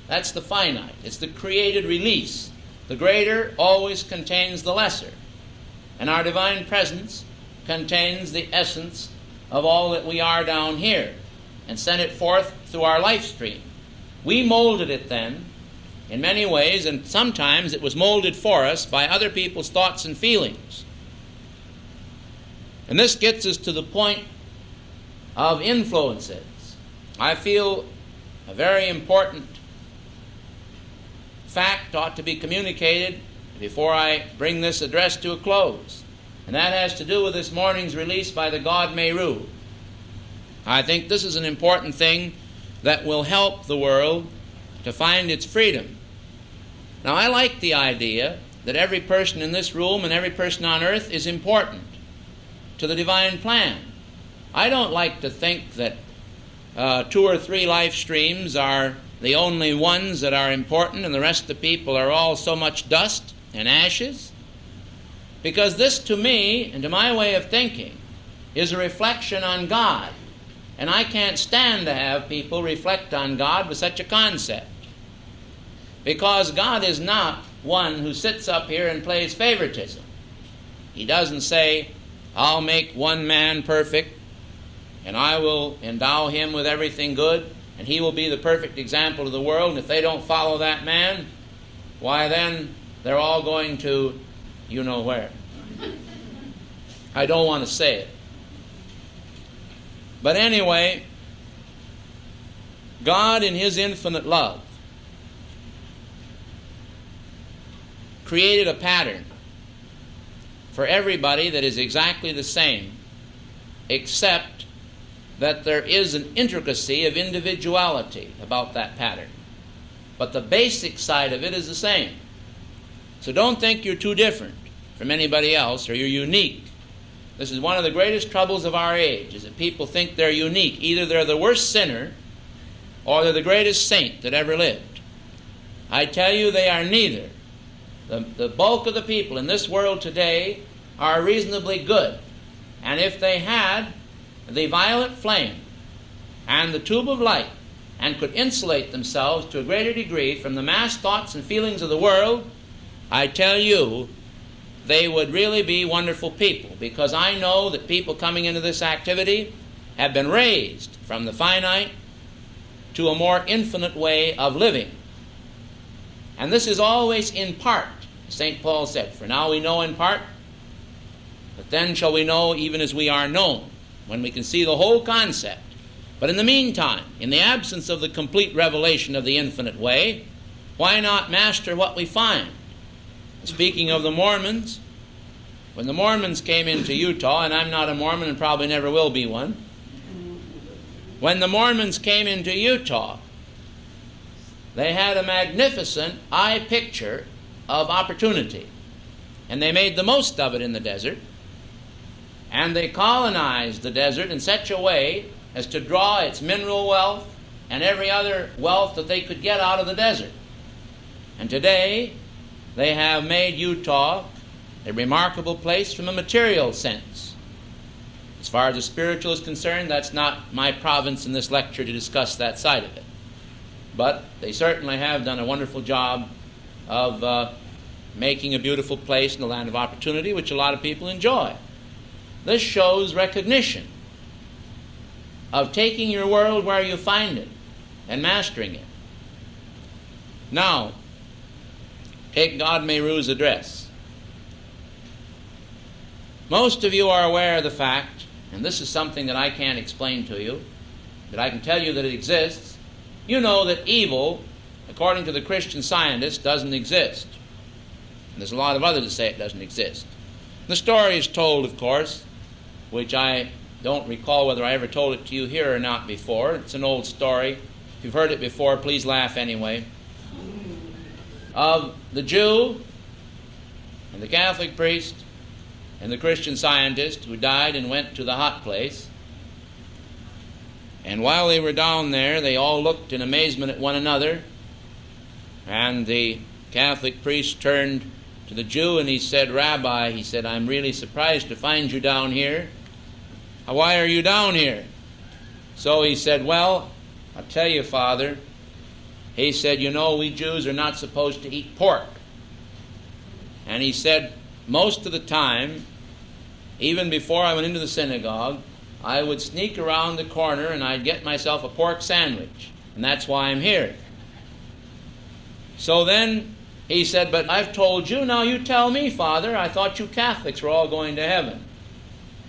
That's the finite. It's the created release. The greater always contains the lesser. And our divine presence contains the essence of all that we are down here and sent it forth through our life stream. We molded it then in many ways, and sometimes it was molded for us by other people's thoughts and feelings. And this gets us to the point of influences. I feel a very important fact ought to be communicated before I bring this address to a close. And that has to do with this morning's release by the God Meru. I think this is an important thing that will help the world to find its freedom. Now, I like the idea that every person in this room and every person on earth is important to the divine plan. I don't like to think that 2 or 3 life streams are the only ones that are important and the rest of the people are all so much dust and ashes. Because this, to me, and to my way of thinking, is a reflection on God. And I can't stand to have people reflect on God with such a concept. Because God is not one who sits up here and plays favoritism. He doesn't say, I'll make one man perfect, and I will endow him with everything good, and he will be the perfect example to the world, and if they don't follow that man, why then they're all going to you know where. I don't want to say it. But anyway, God in His infinite love created a pattern for everybody that is exactly the same, except that there is an intricacy of individuality about that pattern. But the basic side of it is the same. So don't think you're too different from anybody else or you're unique. This is one of the greatest troubles of our age, is that people think they're unique. Either they're the worst sinner or they're the greatest saint that ever lived. I tell you, they are neither. The bulk of the people in this world today are reasonably good. And if they had the violet flame and the tube of light and could insulate themselves to a greater degree from the mass thoughts and feelings of the world, I tell you, they would really be wonderful people, because I know that people coming into this activity have been raised from the finite to a more infinite way of living. And this is always in part. St. Paul said, "For now we know in part, but then shall we know even as we are known," when we can see the whole concept. But in the meantime, in the absence of the complete revelation of the infinite way, why not master what we find? Speaking of the Mormons, when the Mormons came into Utah, and I'm not a Mormon and probably never will be one, when the Mormons came into Utah, they had a magnificent eye picture of opportunity, and they made the most of it in the desert, and they colonized the desert in such a way as to draw its mineral wealth and every other wealth that they could get out of the desert. And today they have made Utah a remarkable place from a material sense. As far as the spiritual is concerned, that's not my province in this lecture to discuss that side of it. But they certainly have done a wonderful job of making a beautiful place in the land of opportunity, which a lot of people enjoy. This shows recognition of taking your world where you find it and mastering it. Now, take God Meru's address. Most of you are aware of the fact, and this is something that I can't explain to you, but I can tell you that it exists. You know that evil, according to the Christian scientists, doesn't exist. And there's a lot of others that say it doesn't exist. The story is told, of course, which I don't recall whether I ever told it to you here or not before. It's an old story If you've heard it before, please laugh anyway. Of the Jew and the Catholic priest and the Christian scientist who died and went to the hot place. And while they were down there, they all looked in amazement at one another. And the Catholic priest turned to the Jew and he said, "Rabbi," he said, "I'm really surprised to find you down here. Why are you down here?" So he said, "Well, I'll tell you, Father." He said, "You know, we Jews are not supposed to eat pork." And he said, most of the time, even before I went into the synagogue, I would sneak around the corner and I'd get myself a pork sandwich. And that's why I'm here. So then he said, "But I've told you, now you tell me, Father. I thought you Catholics were all going to heaven."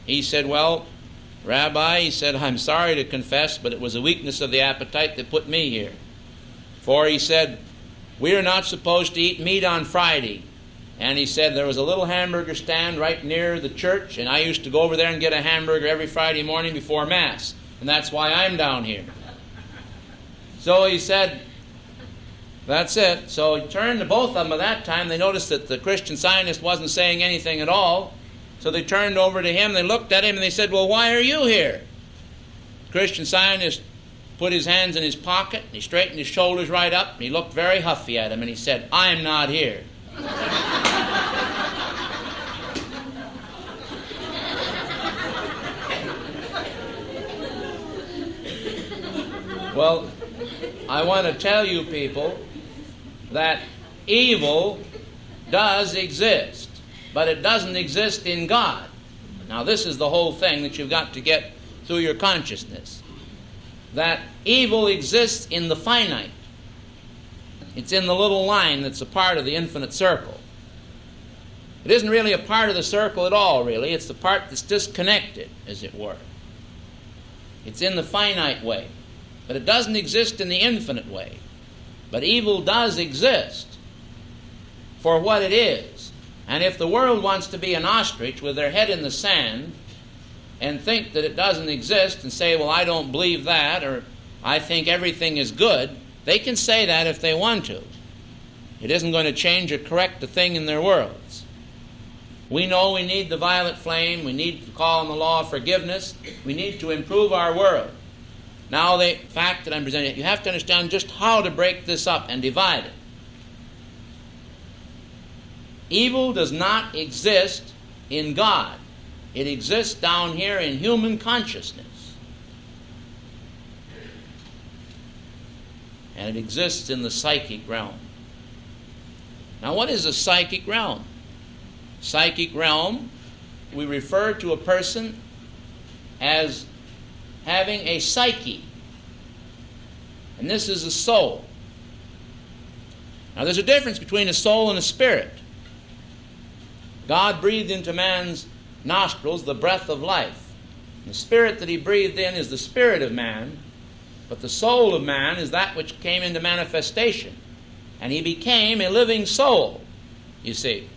He said, "Well, Rabbi," he said, "I'm sorry to confess, but it was a weakness of the appetite that put me here. For," he said, "we are not supposed to eat meat on Friday." And he said, "There was a little hamburger stand right near the church, and I used to go over there and get a hamburger every Friday morning before Mass. And that's why I'm down here." So he said, that's it. So he turned to both of them. At that time, they noticed that the Christian Scientist wasn't saying anything at all. So they turned over to him, they looked at him, and they said, "Well, why are you here?" The Christian Scientist put his hands in his pocket, and he straightened his shoulders right up, and he looked very huffy at him, and he said, "I'm not here." Well, I want to tell you people that evil does exist, but it doesn't exist in God. Now, this is the whole thing that you've got to get through your consciousness. That evil exists in the finite. It's in the little line that's a part of the infinite circle. It isn't really a part of the circle at all, really. It's the part that's disconnected, as it were. It's in the finite way. But it doesn't exist in the infinite way. But evil does exist for what it is. And if the world wants to be an ostrich with their head in the sand and think that it doesn't exist and say, "Well, I don't believe that," or "I think everything is good," they can say that if they want to. It isn't going to change or correct a thing in their worlds. We know we need the violet flame. We need to call on the law of forgiveness. We need to improve our world. Now, the fact that I'm presenting, you have to understand just how to break this up and divide it. Evil does not exist in God. It exists down here in human consciousness. And it exists in the psychic realm. Now, what is a psychic realm? Psychic realm, we refer to a person as having a psyche. And this is a soul. Now, there's a difference between a soul and a spirit. God breathed into man's nostrils the breath of life. The spirit that he breathed in is the spirit of man, but the soul of man is that which came into manifestation. And he became a living soul, you see.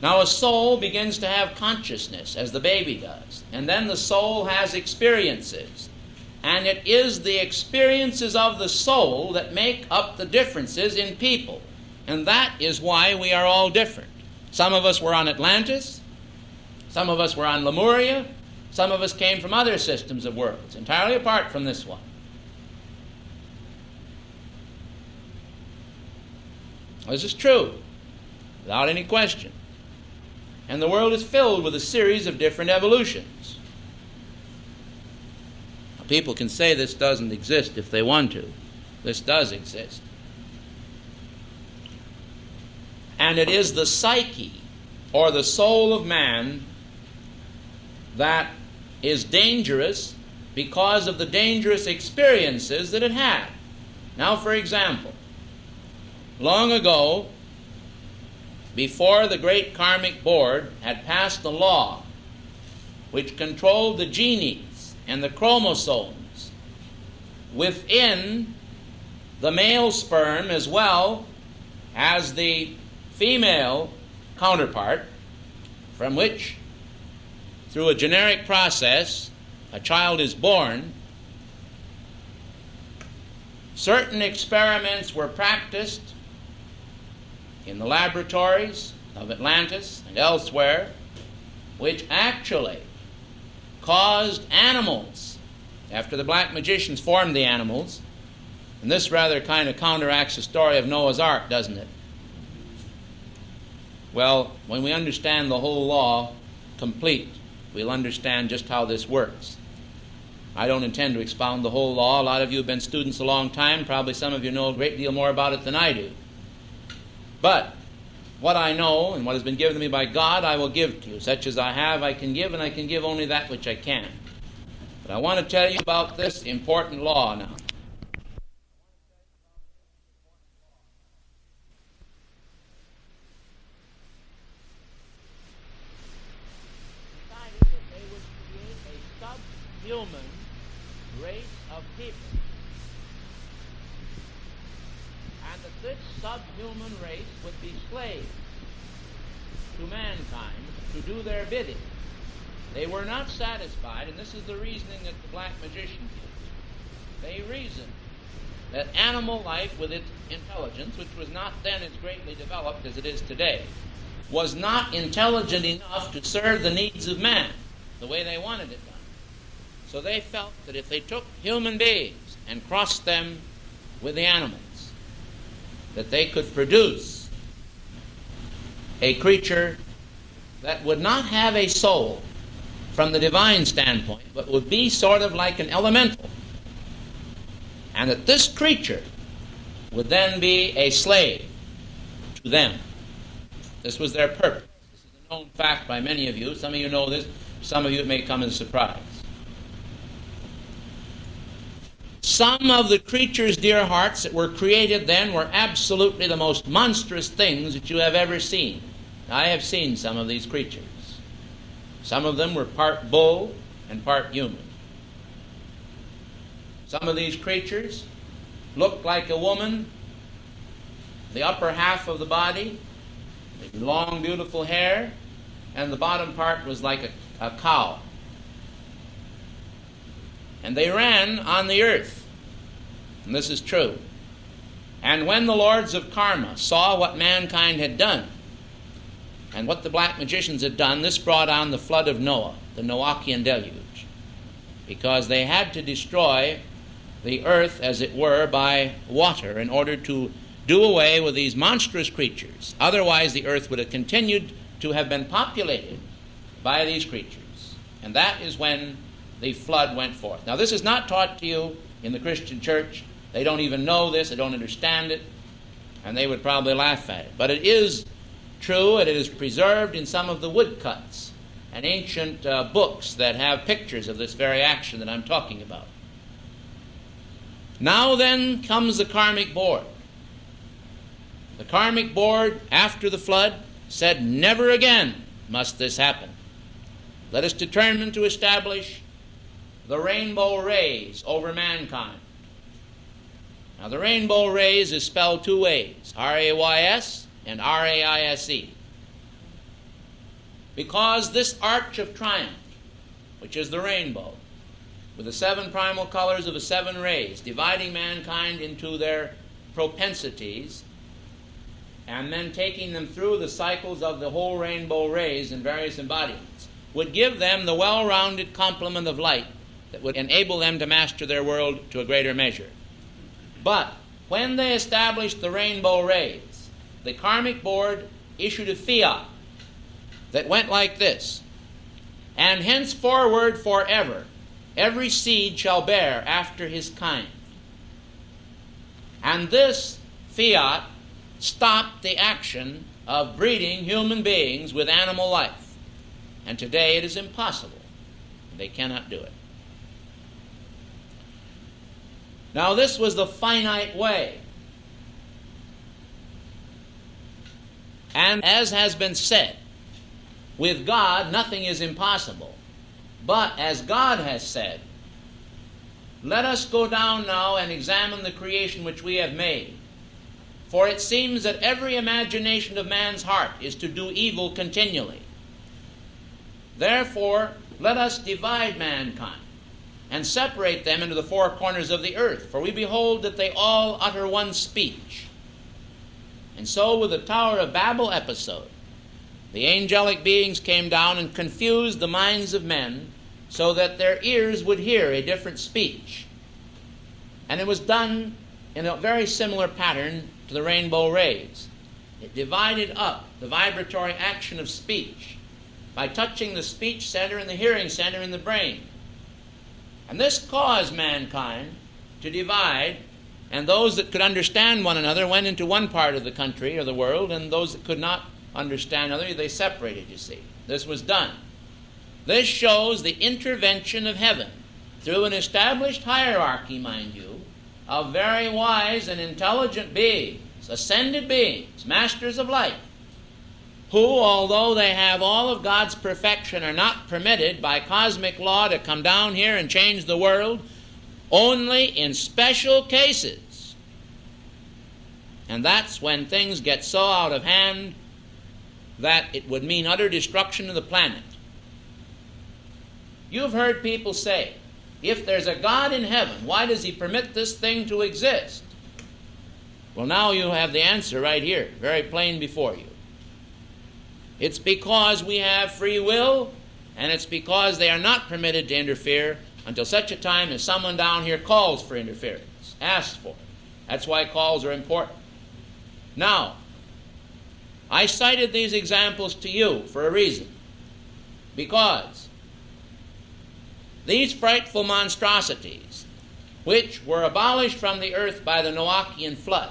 Now, a soul begins to have consciousness, as the baby does. And then the soul has experiences. And it is the experiences of the soul that make up the differences in people. And that is why we are all different. Some of us were on Atlantis. Some of us were on Lemuria. Some of us came from other systems of worlds, entirely apart from this one. This is true, without any question. And the world is filled with a series of different evolutions. Now, people can say this doesn't exist if they want to. This does exist. And it is the psyche, or the soul of man, that is dangerous because of the dangerous experiences that it had. Now, for example, long ago, before the great Karmic board had passed a law which controlled the genes and the chromosomes within the male sperm as well as the female counterpart, from which, through a generic process, a child is born, certain experiments were practiced in the laboratories of Atlantis and elsewhere, which actually caused animals, after the black magicians formed the animals, and this rather kind of counteracts the story of Noah's Ark, doesn't it? Well, when we understand the whole law complete, we'll understand just how this works. I don't intend to expound the whole law. A lot of you have been students a long time. Probably some of you know a great deal more about it than I do. But what I know and what has been given to me by God, I will give to you. Such as I have, I can give, and I can give only that which I can. But I want to tell you about this important law now. Decided that they would create a subhuman race of people. And that this subhuman race would be slaves to mankind to do their bidding. They were not satisfied, and this is the reasoning that the black magicians used. They reasoned that animal life with its intelligence, which was not then as greatly developed as it is today, was not intelligent enough to serve the needs of man the way they wanted it done. So they felt that if they took human beings and crossed them with the animals, that they could produce a creature that would not have a soul from the divine standpoint, but would be sort of like an elemental. And that this creature would then be a slave to them. This was their purpose. This is a known fact by many of you. Some of you know this. Some of you it may come as a surprise. Some of the creatures, dear hearts, that were created then were absolutely the most monstrous things that you have ever seen. I have seen some of these creatures. Some of them were part bull and part human. Some of these creatures looked like a woman, the upper half of the body, long, beautiful hair, and the bottom part was like a cow. And they ran on the earth. And this is true. And when the lords of karma saw what mankind had done, and what the black magicians had done, this brought on the flood of Noah, the Noachian deluge, because they had to destroy the earth, as it were, by water in order to do away with these monstrous creatures. Otherwise, the earth would have continued to have been populated by these creatures. And that is when the flood went forth. Now, this is not taught to you in the Christian church. They don't even know this. They don't understand it. And they would probably laugh at it. But it is true, and it is preserved in some of the woodcuts and ancient books that have pictures of this very action that I'm talking about. Now then comes the Karmic board. The Karmic board, after the flood, said, never again must this happen. Let us determine to establish the rainbow rays over mankind. Now, the rainbow rays is spelled two ways, R-A-Y-S and R-A-I-S-E. Because this arch of triumph, which is the rainbow, with the seven primal colors of the seven rays, dividing mankind into their propensities, and then taking them through the cycles of the whole rainbow rays in various embodiments, would give them the well-rounded complement of light that would enable them to master their world to a greater measure. But when they established the rainbow rays, the Karmic board issued a fiat that went like this: and henceforward forever, every seed shall bear after his kind. And this fiat stopped the action of breeding human beings with animal life. And today it is impossible. They cannot do it. Now, this was the finite way. And as has been said, with God nothing is impossible. But as God has said, let us go down now and examine the creation which we have made. For it seems that every imagination of man's heart is to do evil continually. Therefore, let us divide mankind and separate them into the four corners of the earth. For we behold that they all utter one speech. And so with the Tower of Babel episode, the angelic beings came down and confused the minds of men so that their ears would hear a different speech. And it was done in a very similar pattern to the rainbow rays. It divided up the vibratory action of speech by touching the speech center and the hearing center in the brain. And this caused mankind to divide, and those that could understand one another went into one part of the country or the world, and those that could not understand another, they separated, you see. This was done. This shows the intervention of heaven through an established hierarchy, mind you, of very wise and intelligent beings, ascended beings, masters of light, who, although they have all of God's perfection, are not permitted by cosmic law to come down here and change the world, only in special cases. And that's when things get so out of hand that it would mean utter destruction of the planet. You've heard people say, if there's a God in heaven, why does he permit this thing to exist? Well, now you have the answer right here, very plain before you. It's because we have free will, and it's because they are not permitted to interfere until such a time as someone down here calls for interference, asks for it. That's why calls are important. Now, I cited these examples to you for a reason, because these frightful monstrosities, which were abolished from the earth by the Noachian flood,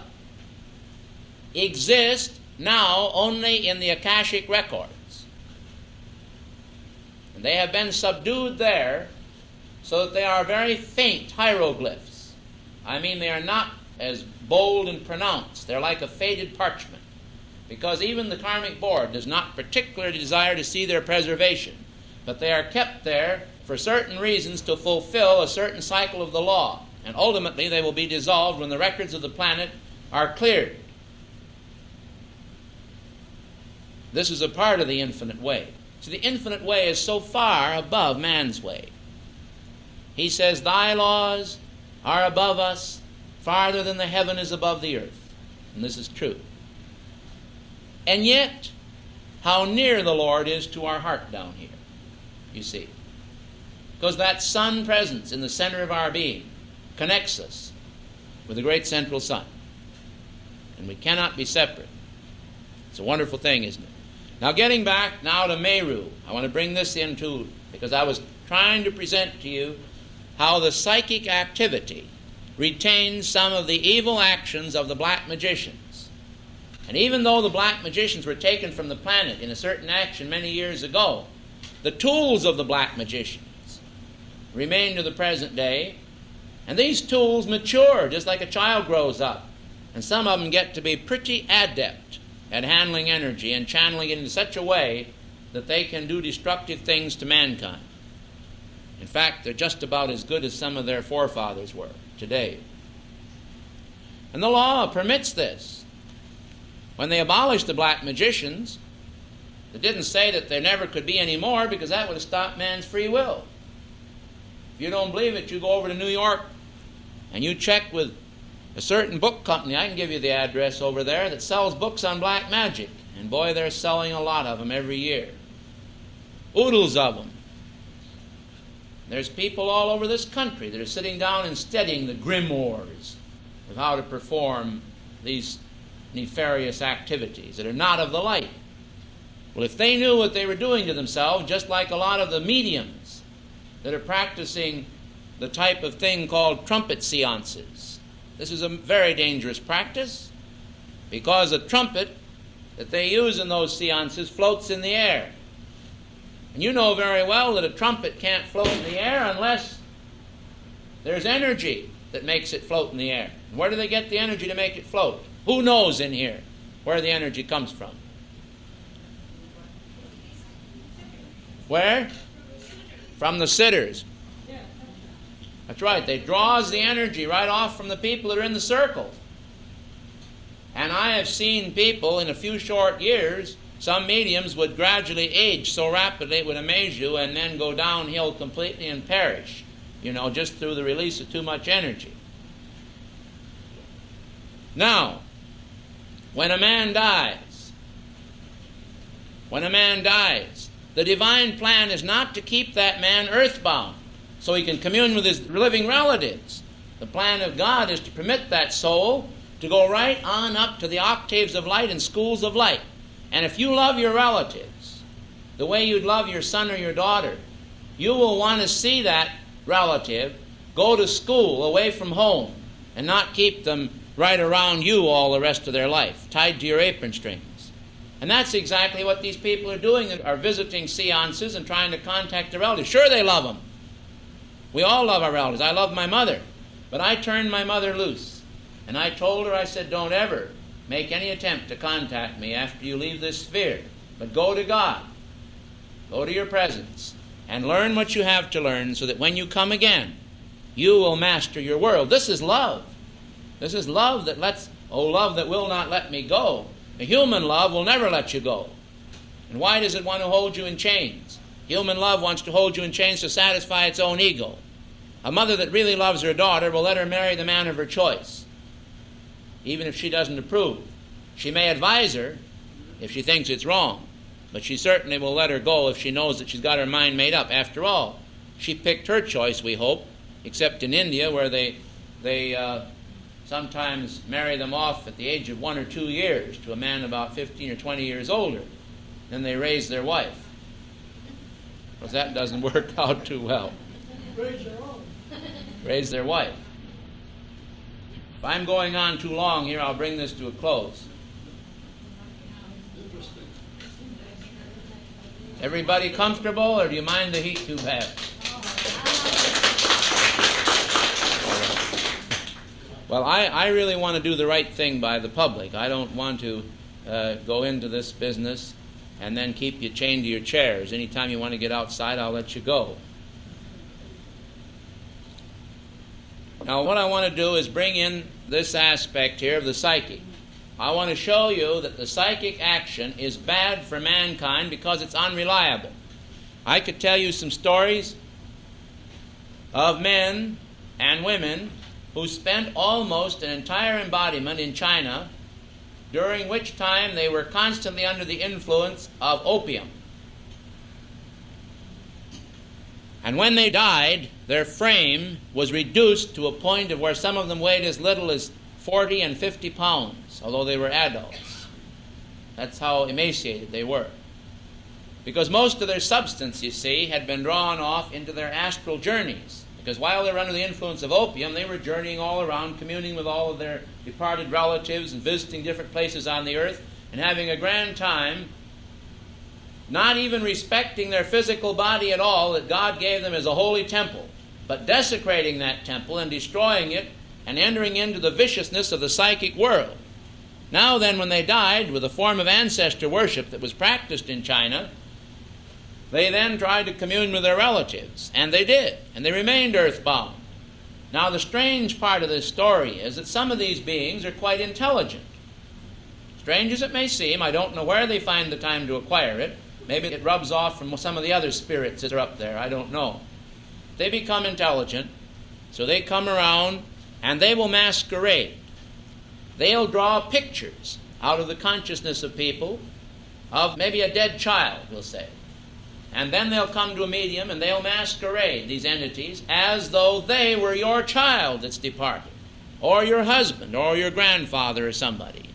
exist now only in the Akashic records. And they have been subdued there so that they are very faint hieroglyphs. I mean, they are not as bold and pronounced. They're like a faded parchment, because even the Karmic board does not particularly desire to see their preservation, but they are kept there for certain reasons to fulfill a certain cycle of the law, and ultimately they will be dissolved when the records of the planet are cleared. This is a part of the infinite way. So the infinite way is so far above man's way. He says, thy laws are above us, farther than the heaven is above the earth. And this is true. And yet, how near the Lord is to our heart down here, you see. Because that sun presence in the center of our being connects us with the great central sun. And we cannot be separate. It's a wonderful thing, isn't it? Now, getting back now to Meru, I want to bring this in too, because I was trying to present to you how the psychic activity retains some of the evil actions of the black magicians. And even though the black magicians were taken from the planet in a certain action many years ago, the tools of the black magicians remain to the present day, and these tools mature just like a child grows up. And some of them get to be pretty adept at handling energy and channeling it in such a way that they can do destructive things to mankind. In fact, they're just about as good as some of their forefathers were today. And the law permits this. When they abolished the black magicians, they didn't say that there never could be any more, because that would have stopped man's free will. If you don't believe it, you go over to New York and you check with a certain book company, I can give you the address over there, that sells books on black magic. And boy, they're selling a lot of them every year. Oodles of them. There's people all over this country that are sitting down and studying the grimoires of how to perform these nefarious activities that are not of the light. Well, if they knew what they were doing to themselves, just like a lot of the mediums that are practicing the type of thing called trumpet seances. This is a very dangerous practice, because a trumpet that they use in those seances floats in the air. And you know very well that a trumpet can't float in the air unless there's energy that makes it float in the air. And where do they get the energy to make it float? Who knows in here where the energy comes from? Where? From the sitters. That's right. They draws the energy right off from the people that are in the circle. And I have seen people in a few short years, some mediums would gradually age so rapidly it would amaze you, and then go downhill completely and perish. just through the release of too much energy. Now, when a man dies, the divine plan is not to keep that man earthbound so he can commune with his living relatives. The plan of God is to permit that soul to go right on up to the octaves of light and schools of light. And if you love your relatives the way you'd love your son or your daughter, you will want to see that relative go to school away from home and not keep them right around you all the rest of their life, tied to your apron strings. And that's exactly what these people are doing, are visiting seances and trying to contact their relatives. Sure, they love them. We all love our relatives. I love my mother. But I turned my mother loose. And I told her, I said, don't ever make any attempt to contact me after you leave this sphere. But go to God. Go to your presence. And learn what you have to learn so that when you come again, you will master your world. This is love. This is love that lets, oh, love that will not let me go. A human love will never let you go. And why does it want to hold you in chains? Human love wants to hold you in chains to satisfy its own ego. A mother that really loves her daughter will let her marry the man of her choice, even if she doesn't approve. She may advise her if she thinks it's wrong, but she certainly will let her go if she knows that she's got her mind made up. After all, she picked her choice, we hope, except in India where they sometimes marry them off at the age of 1 or 2 years to a man about 15 or 20 years older. Then they raise their wife. Because that doesn't work out too well. Raise their wife. If I'm going on too long here, I'll bring this to a close. Everybody comfortable, or do you mind the heat too bad? Well, I really want to do the right thing by the public. I don't want to go into this business and then keep you chained to your chairs. Anytime you want to get outside, I'll let you go. Now, what I want to do is bring in this aspect here of the psychic. I want to show you that the psychic action is bad for mankind because it's unreliable. I could tell you some stories of men and women who spent almost an entire embodiment in China, during which time they were constantly under the influence of opium. And when they died, their frame was reduced to a point of where some of them weighed as little as 40 and 50 pounds, although they were adults. That's how emaciated they were. Because most of their substance, you see, had been drawn off into their astral journeys. Because while they were under the influence of opium, they were journeying all around, communing with all of their departed relatives and visiting different places on the earth and having a grand time, not even respecting their physical body at all that God gave them as a holy temple, but desecrating that temple and destroying it and entering into the viciousness of the psychic world. Now then, when they died with a form of ancestor worship that was practiced in China, they then tried to commune with their relatives, and they did, and they remained earthbound. Now, the strange part of this story is that some of these beings are quite intelligent. Strange as it may seem, I don't know where they find the time to acquire it. Maybe it rubs off from some of the other spirits that are up there, I don't know. They become intelligent, so they come around and they will masquerade. They'll draw pictures out of the consciousness of people of maybe a dead child, we'll say. And then they'll come to a medium and they'll masquerade these entities as though they were your child that's departed, or your husband, or your grandfather, or somebody.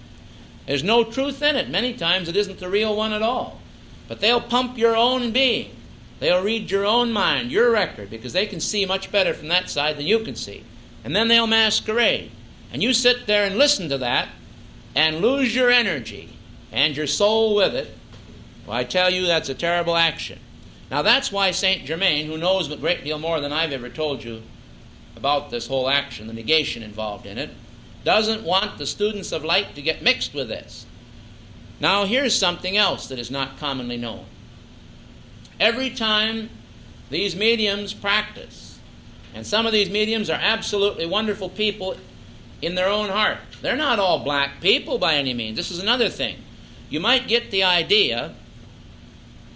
There's no truth in it. Many times it isn't the real one at all. But they'll pump your own being. They'll read your own mind, your record, because they can see much better from that side than you can see. And then they'll masquerade. And you sit there and listen to that and lose your energy and your soul with it. Well, I tell you, that's a terrible action. Now, that's why St. Germain, who knows a great deal more than I've ever told you about this whole action, the negation involved in it, doesn't want the students of light to get mixed with this. Now, here's something else that is not commonly known. Every time these mediums practice, and some of these mediums are absolutely wonderful people in their own heart. They're not all black people by any means. This is another thing. You might get the idea,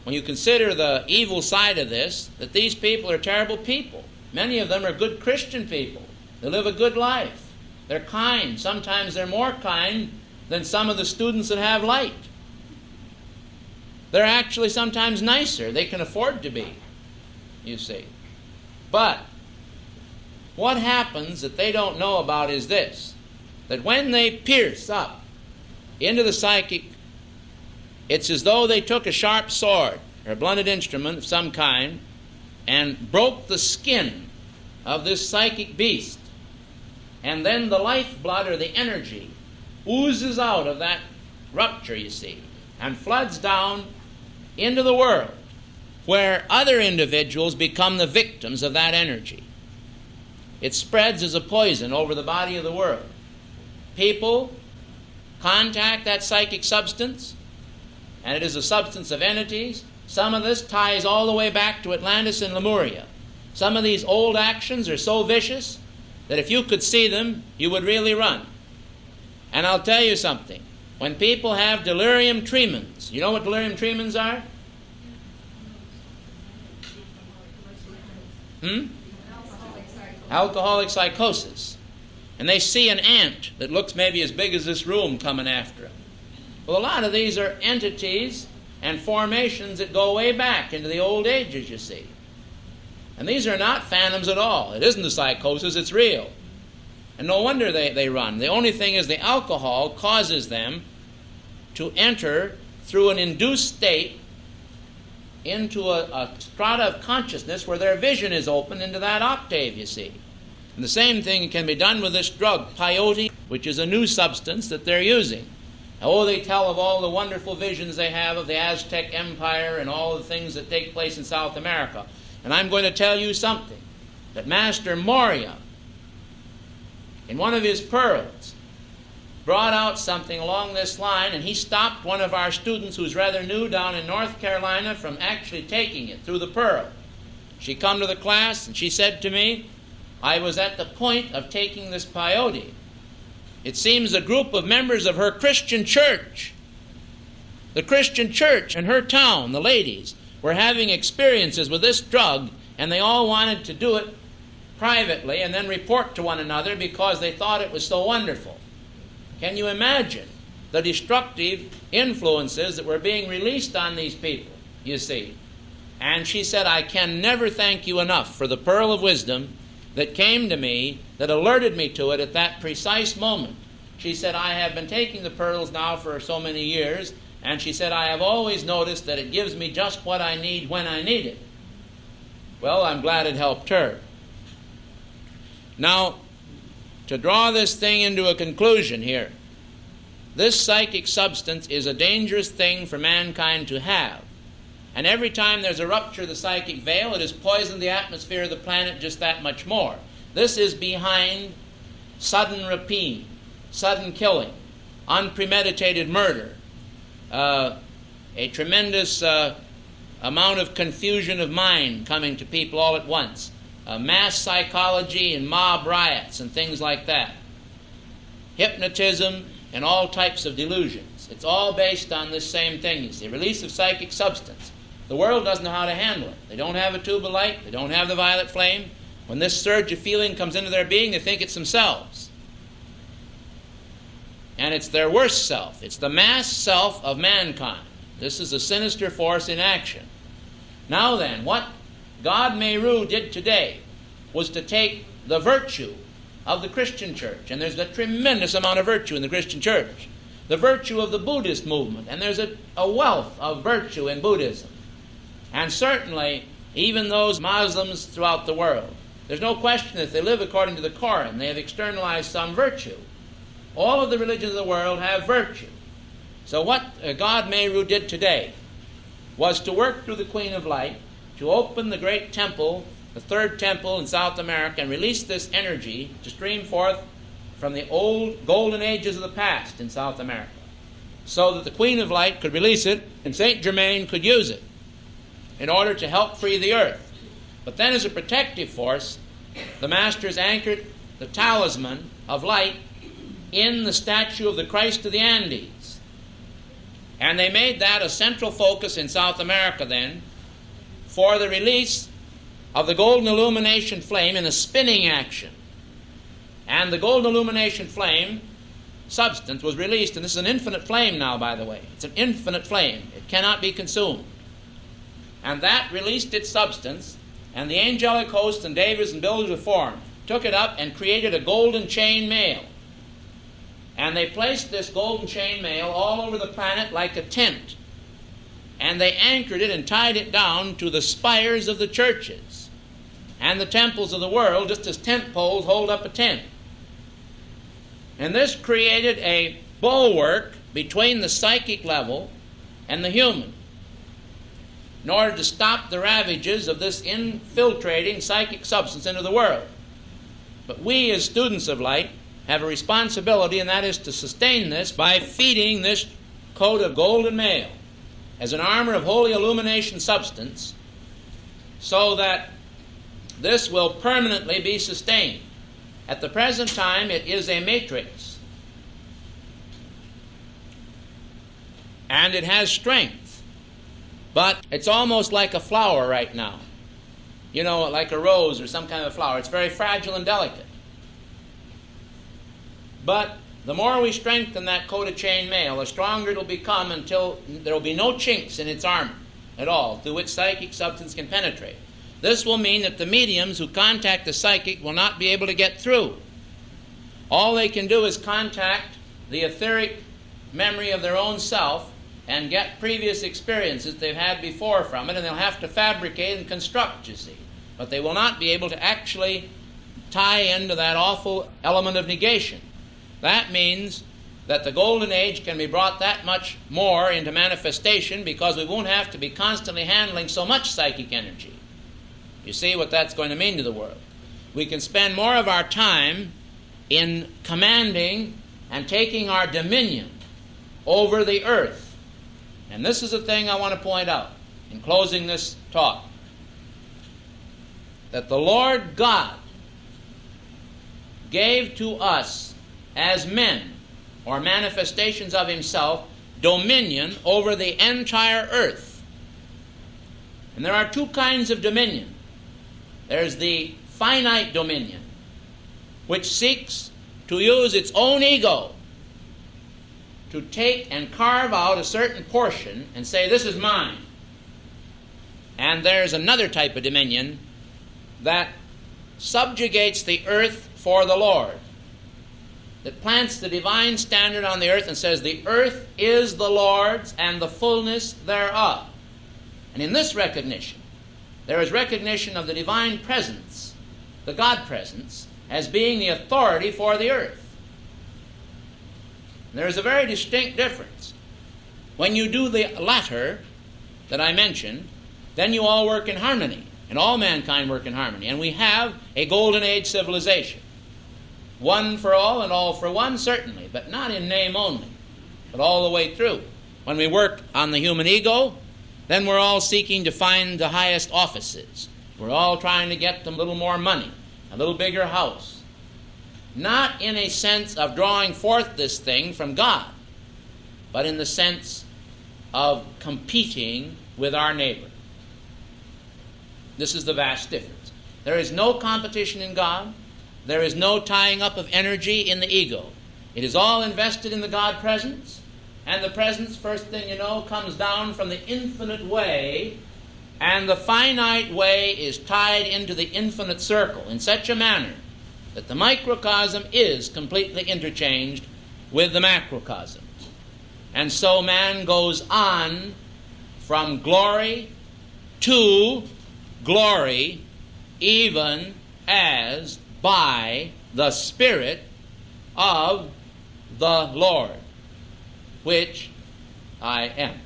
when you consider the evil side of this, that these people are terrible people. Many of them are good Christian people. They live a good life. They're kind. Sometimes they're more kind than some of the students that have light. They're actually sometimes nicer. They can afford to be, you see. But what happens that they don't know about is this, that when they pierce up into the psychic, it's as though they took a sharp sword or a blunted instrument of some kind and broke the skin of this psychic beast. And then the lifeblood or the energy oozes out of that rupture, you see, and floods down into the world, where other individuals become the victims of that energy. It spreads as a poison over the body of the world. People contact that psychic substance, and it is a substance of entities. Some of this ties all the way back to Atlantis and Lemuria. Some of these old actions are so vicious that if you could see them, you would really run. And I'll tell you something. When people have delirium tremens, you know what delirium tremens are? Alcoholic psychosis. And they see an ant that looks maybe as big as this room coming after them. Well, a lot of these are entities and formations that go way back into the old ages, you see. And these are not phantoms at all. It isn't a psychosis, it's real. And no wonder they run. The only thing is the alcohol causes them to enter through an induced state into a strata of consciousness where their vision is opened into that octave, you see. And the same thing can be done with this drug, peyote, which is a new substance that they're using. Oh, they tell of all the wonderful visions they have of the Aztec Empire and all the things that take place in South America. And I'm going to tell you something, that Master Moria, in one of his pearls, brought out something along this line, and he stopped one of our students who's rather new down in North Carolina from actually taking it through the pearl. She come to the class, and she said to me, I was at the point of taking this peyote. It seems a group of members of her Christian church, the Christian church in her town, the ladies, were having experiences with this drug, and they all wanted to do it privately and then report to one another because they thought it was so wonderful. Can you imagine the destructive influences that were being released on these people, you see? And she said, I can never thank you enough for the pearl of wisdom that came to me, that alerted me to it at that precise moment. She said, I have been taking the pearls now for so many years, and she said, I have always noticed that it gives me just what I need when I need it. Well, I'm glad it helped her. Now, to draw this thing into a conclusion here, this psychic substance is a dangerous thing for mankind to have. And every time there's a rupture of the psychic veil, it has poisoned the atmosphere of the planet just that much more. This is behind sudden rapine, sudden killing, unpremeditated murder, a tremendous amount of confusion of mind coming to people all at once, mass psychology and mob riots and things like that, hypnotism and all types of delusions. It's all based on this same thing, you see, release of psychic substance. The world doesn't know how to handle it. They don't have a tube of light. They don't have the violet flame. When this surge of feeling comes into their being, they think it's themselves. And it's their worst self. It's the mass self of mankind. This is a sinister force in action. Now then, what God Meru did today was to take the virtue of the Christian church, and there's a tremendous amount of virtue in the Christian church, the virtue of the Buddhist movement, and there's a wealth of virtue in Buddhism. And certainly, even those Muslims throughout the world, there's no question that they live according to the Koran. They have externalized some virtue. All of the religions of the world have virtue. So what God Meru did today was to work through the Queen of Light, to open the great temple, the third temple in South America, and release this energy to stream forth from the old golden ages of the past in South America, so that the Queen of Light could release it and St. Germain could use it in order to help free the earth. But then as a protective force, the Masters anchored the talisman of light in the statue of the Christ of the Andes. And they made that a central focus in South America then for the release of the golden illumination flame in a spinning action. And the golden illumination flame substance was released, and this is an infinite flame now, by the way. It's an infinite flame. It cannot be consumed. And that released its substance, and the angelic hosts and Davids and builders of form took it up and created a golden chain mail. And they placed this golden chain mail all over the planet like a tent. And they anchored it and tied it down to the spires of the churches and the temples of the world, just as tent poles hold up a tent. And this created a bulwark between the psychic level and the human, in order to stop the ravages of this infiltrating psychic substance into the world. But we, as students of light, have a responsibility, and that is to sustain this by feeding this coat of golden mail as an armor of holy illumination substance, so that this will permanently be sustained. At the present time, it is a matrix, and it has strength, but it's almost like a flower right now. You know, like a rose or some kind of flower. It's very fragile and delicate. But the more we strengthen that coat of chain mail, the stronger it will become, until there will be no chinks in its armor at all through which psychic substance can penetrate. This will mean that the mediums who contact the psychic will not be able to get through. All they can do is contact the etheric memory of their own self and get previous experiences they've had before from it, and they'll have to fabricate and construct, you see. But they will not be able to actually tie into that awful element of negation. That means that the golden age can be brought that much more into manifestation, because we won't have to be constantly handling so much psychic energy. You see what that's going to mean to the world. We can spend more of our time in commanding and taking our dominion over the earth. And this is the thing I want to point out in closing this talk. That the Lord God gave to us as men, or manifestations of himself, dominion over the entire earth. And there are two kinds of dominion. There's the finite dominion, which seeks to use its own ego to take and carve out a certain portion and say, this is mine. And there's another type of dominion that subjugates the earth for the Lord, that plants the divine standard on the earth and says, the earth is the Lord's and the fullness thereof. And in this recognition, there is recognition of the divine presence, the God presence, as being the authority for the earth. There is a very distinct difference. When you do the latter that I mentioned, then you all work in harmony, and all mankind work in harmony. And we have a golden age civilization. One for all and all for one, certainly, but not in name only, but all the way through. When we work on the human ego, then we're all seeking to find the highest offices. We're all trying to get them a little more money, a little bigger house. Not in a sense of drawing forth this thing from God, but in the sense of competing with our neighbor. This is the vast difference. There is no competition in God. There is no tying up of energy in the ego. It is all invested in the God presence, and the presence, first thing you know, comes down from the infinite way, and the finite way is tied into the infinite circle in such a manner that the microcosm is completely interchanged with the macrocosm. And so man goes on from glory to glory, even as by the Spirit of the Lord, which I am.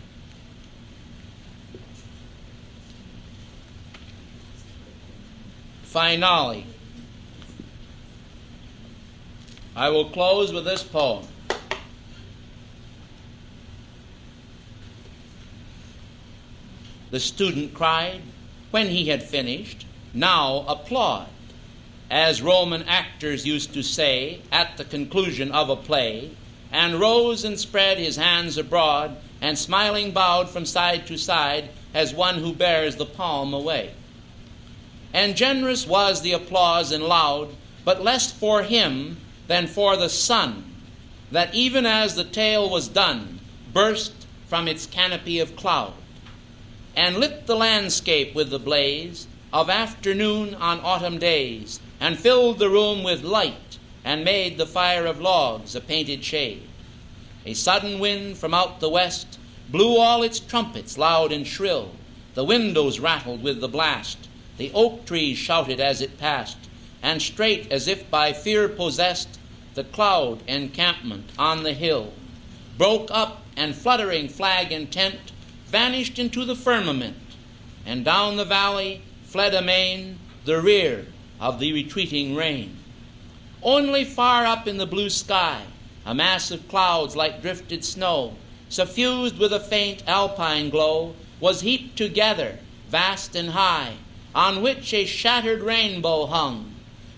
Finale. I will close with this poem. The student cried, when he had finished, now applaud, as Roman actors used to say at the conclusion of a play, and rose and spread his hands abroad, and smiling bowed from side to side, as one who bears the palm away. And generous was the applause and loud, but less for him than for the sun, that even as the tale was done, burst from its canopy of cloud, and lit the landscape with the blaze of afternoon on autumn days, and filled the room with light, and made the fire of logs a painted shade. A sudden wind from out the west blew all its trumpets loud and shrill. The windows rattled with the blast, the oak trees shouted as it passed, and straight as if by fear possessed, the cloud encampment on the hill broke up, and fluttering flag and tent vanished into the firmament, and down the valley fled amain the rear of the retreating rain. Only far up in the blue sky a mass of clouds like drifted snow, suffused with a faint alpine glow, was heaped together, vast and high, on which a shattered rainbow hung,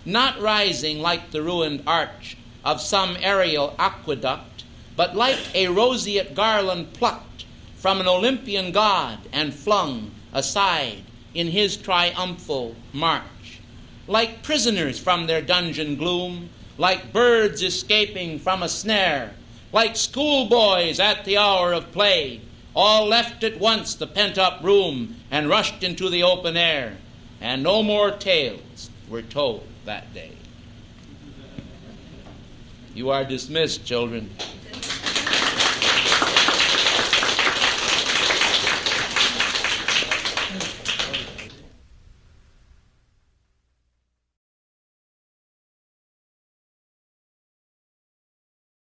not rising like the ruined arch of some aerial aqueduct, but like a roseate garland plucked from an Olympian god and flung aside in his triumphal march. Like prisoners from their dungeon gloom, like birds escaping from a snare, like schoolboys at the hour of play, all left at once the pent-up room and rushed into the open air, and no more tales were told that day. You are dismissed, children.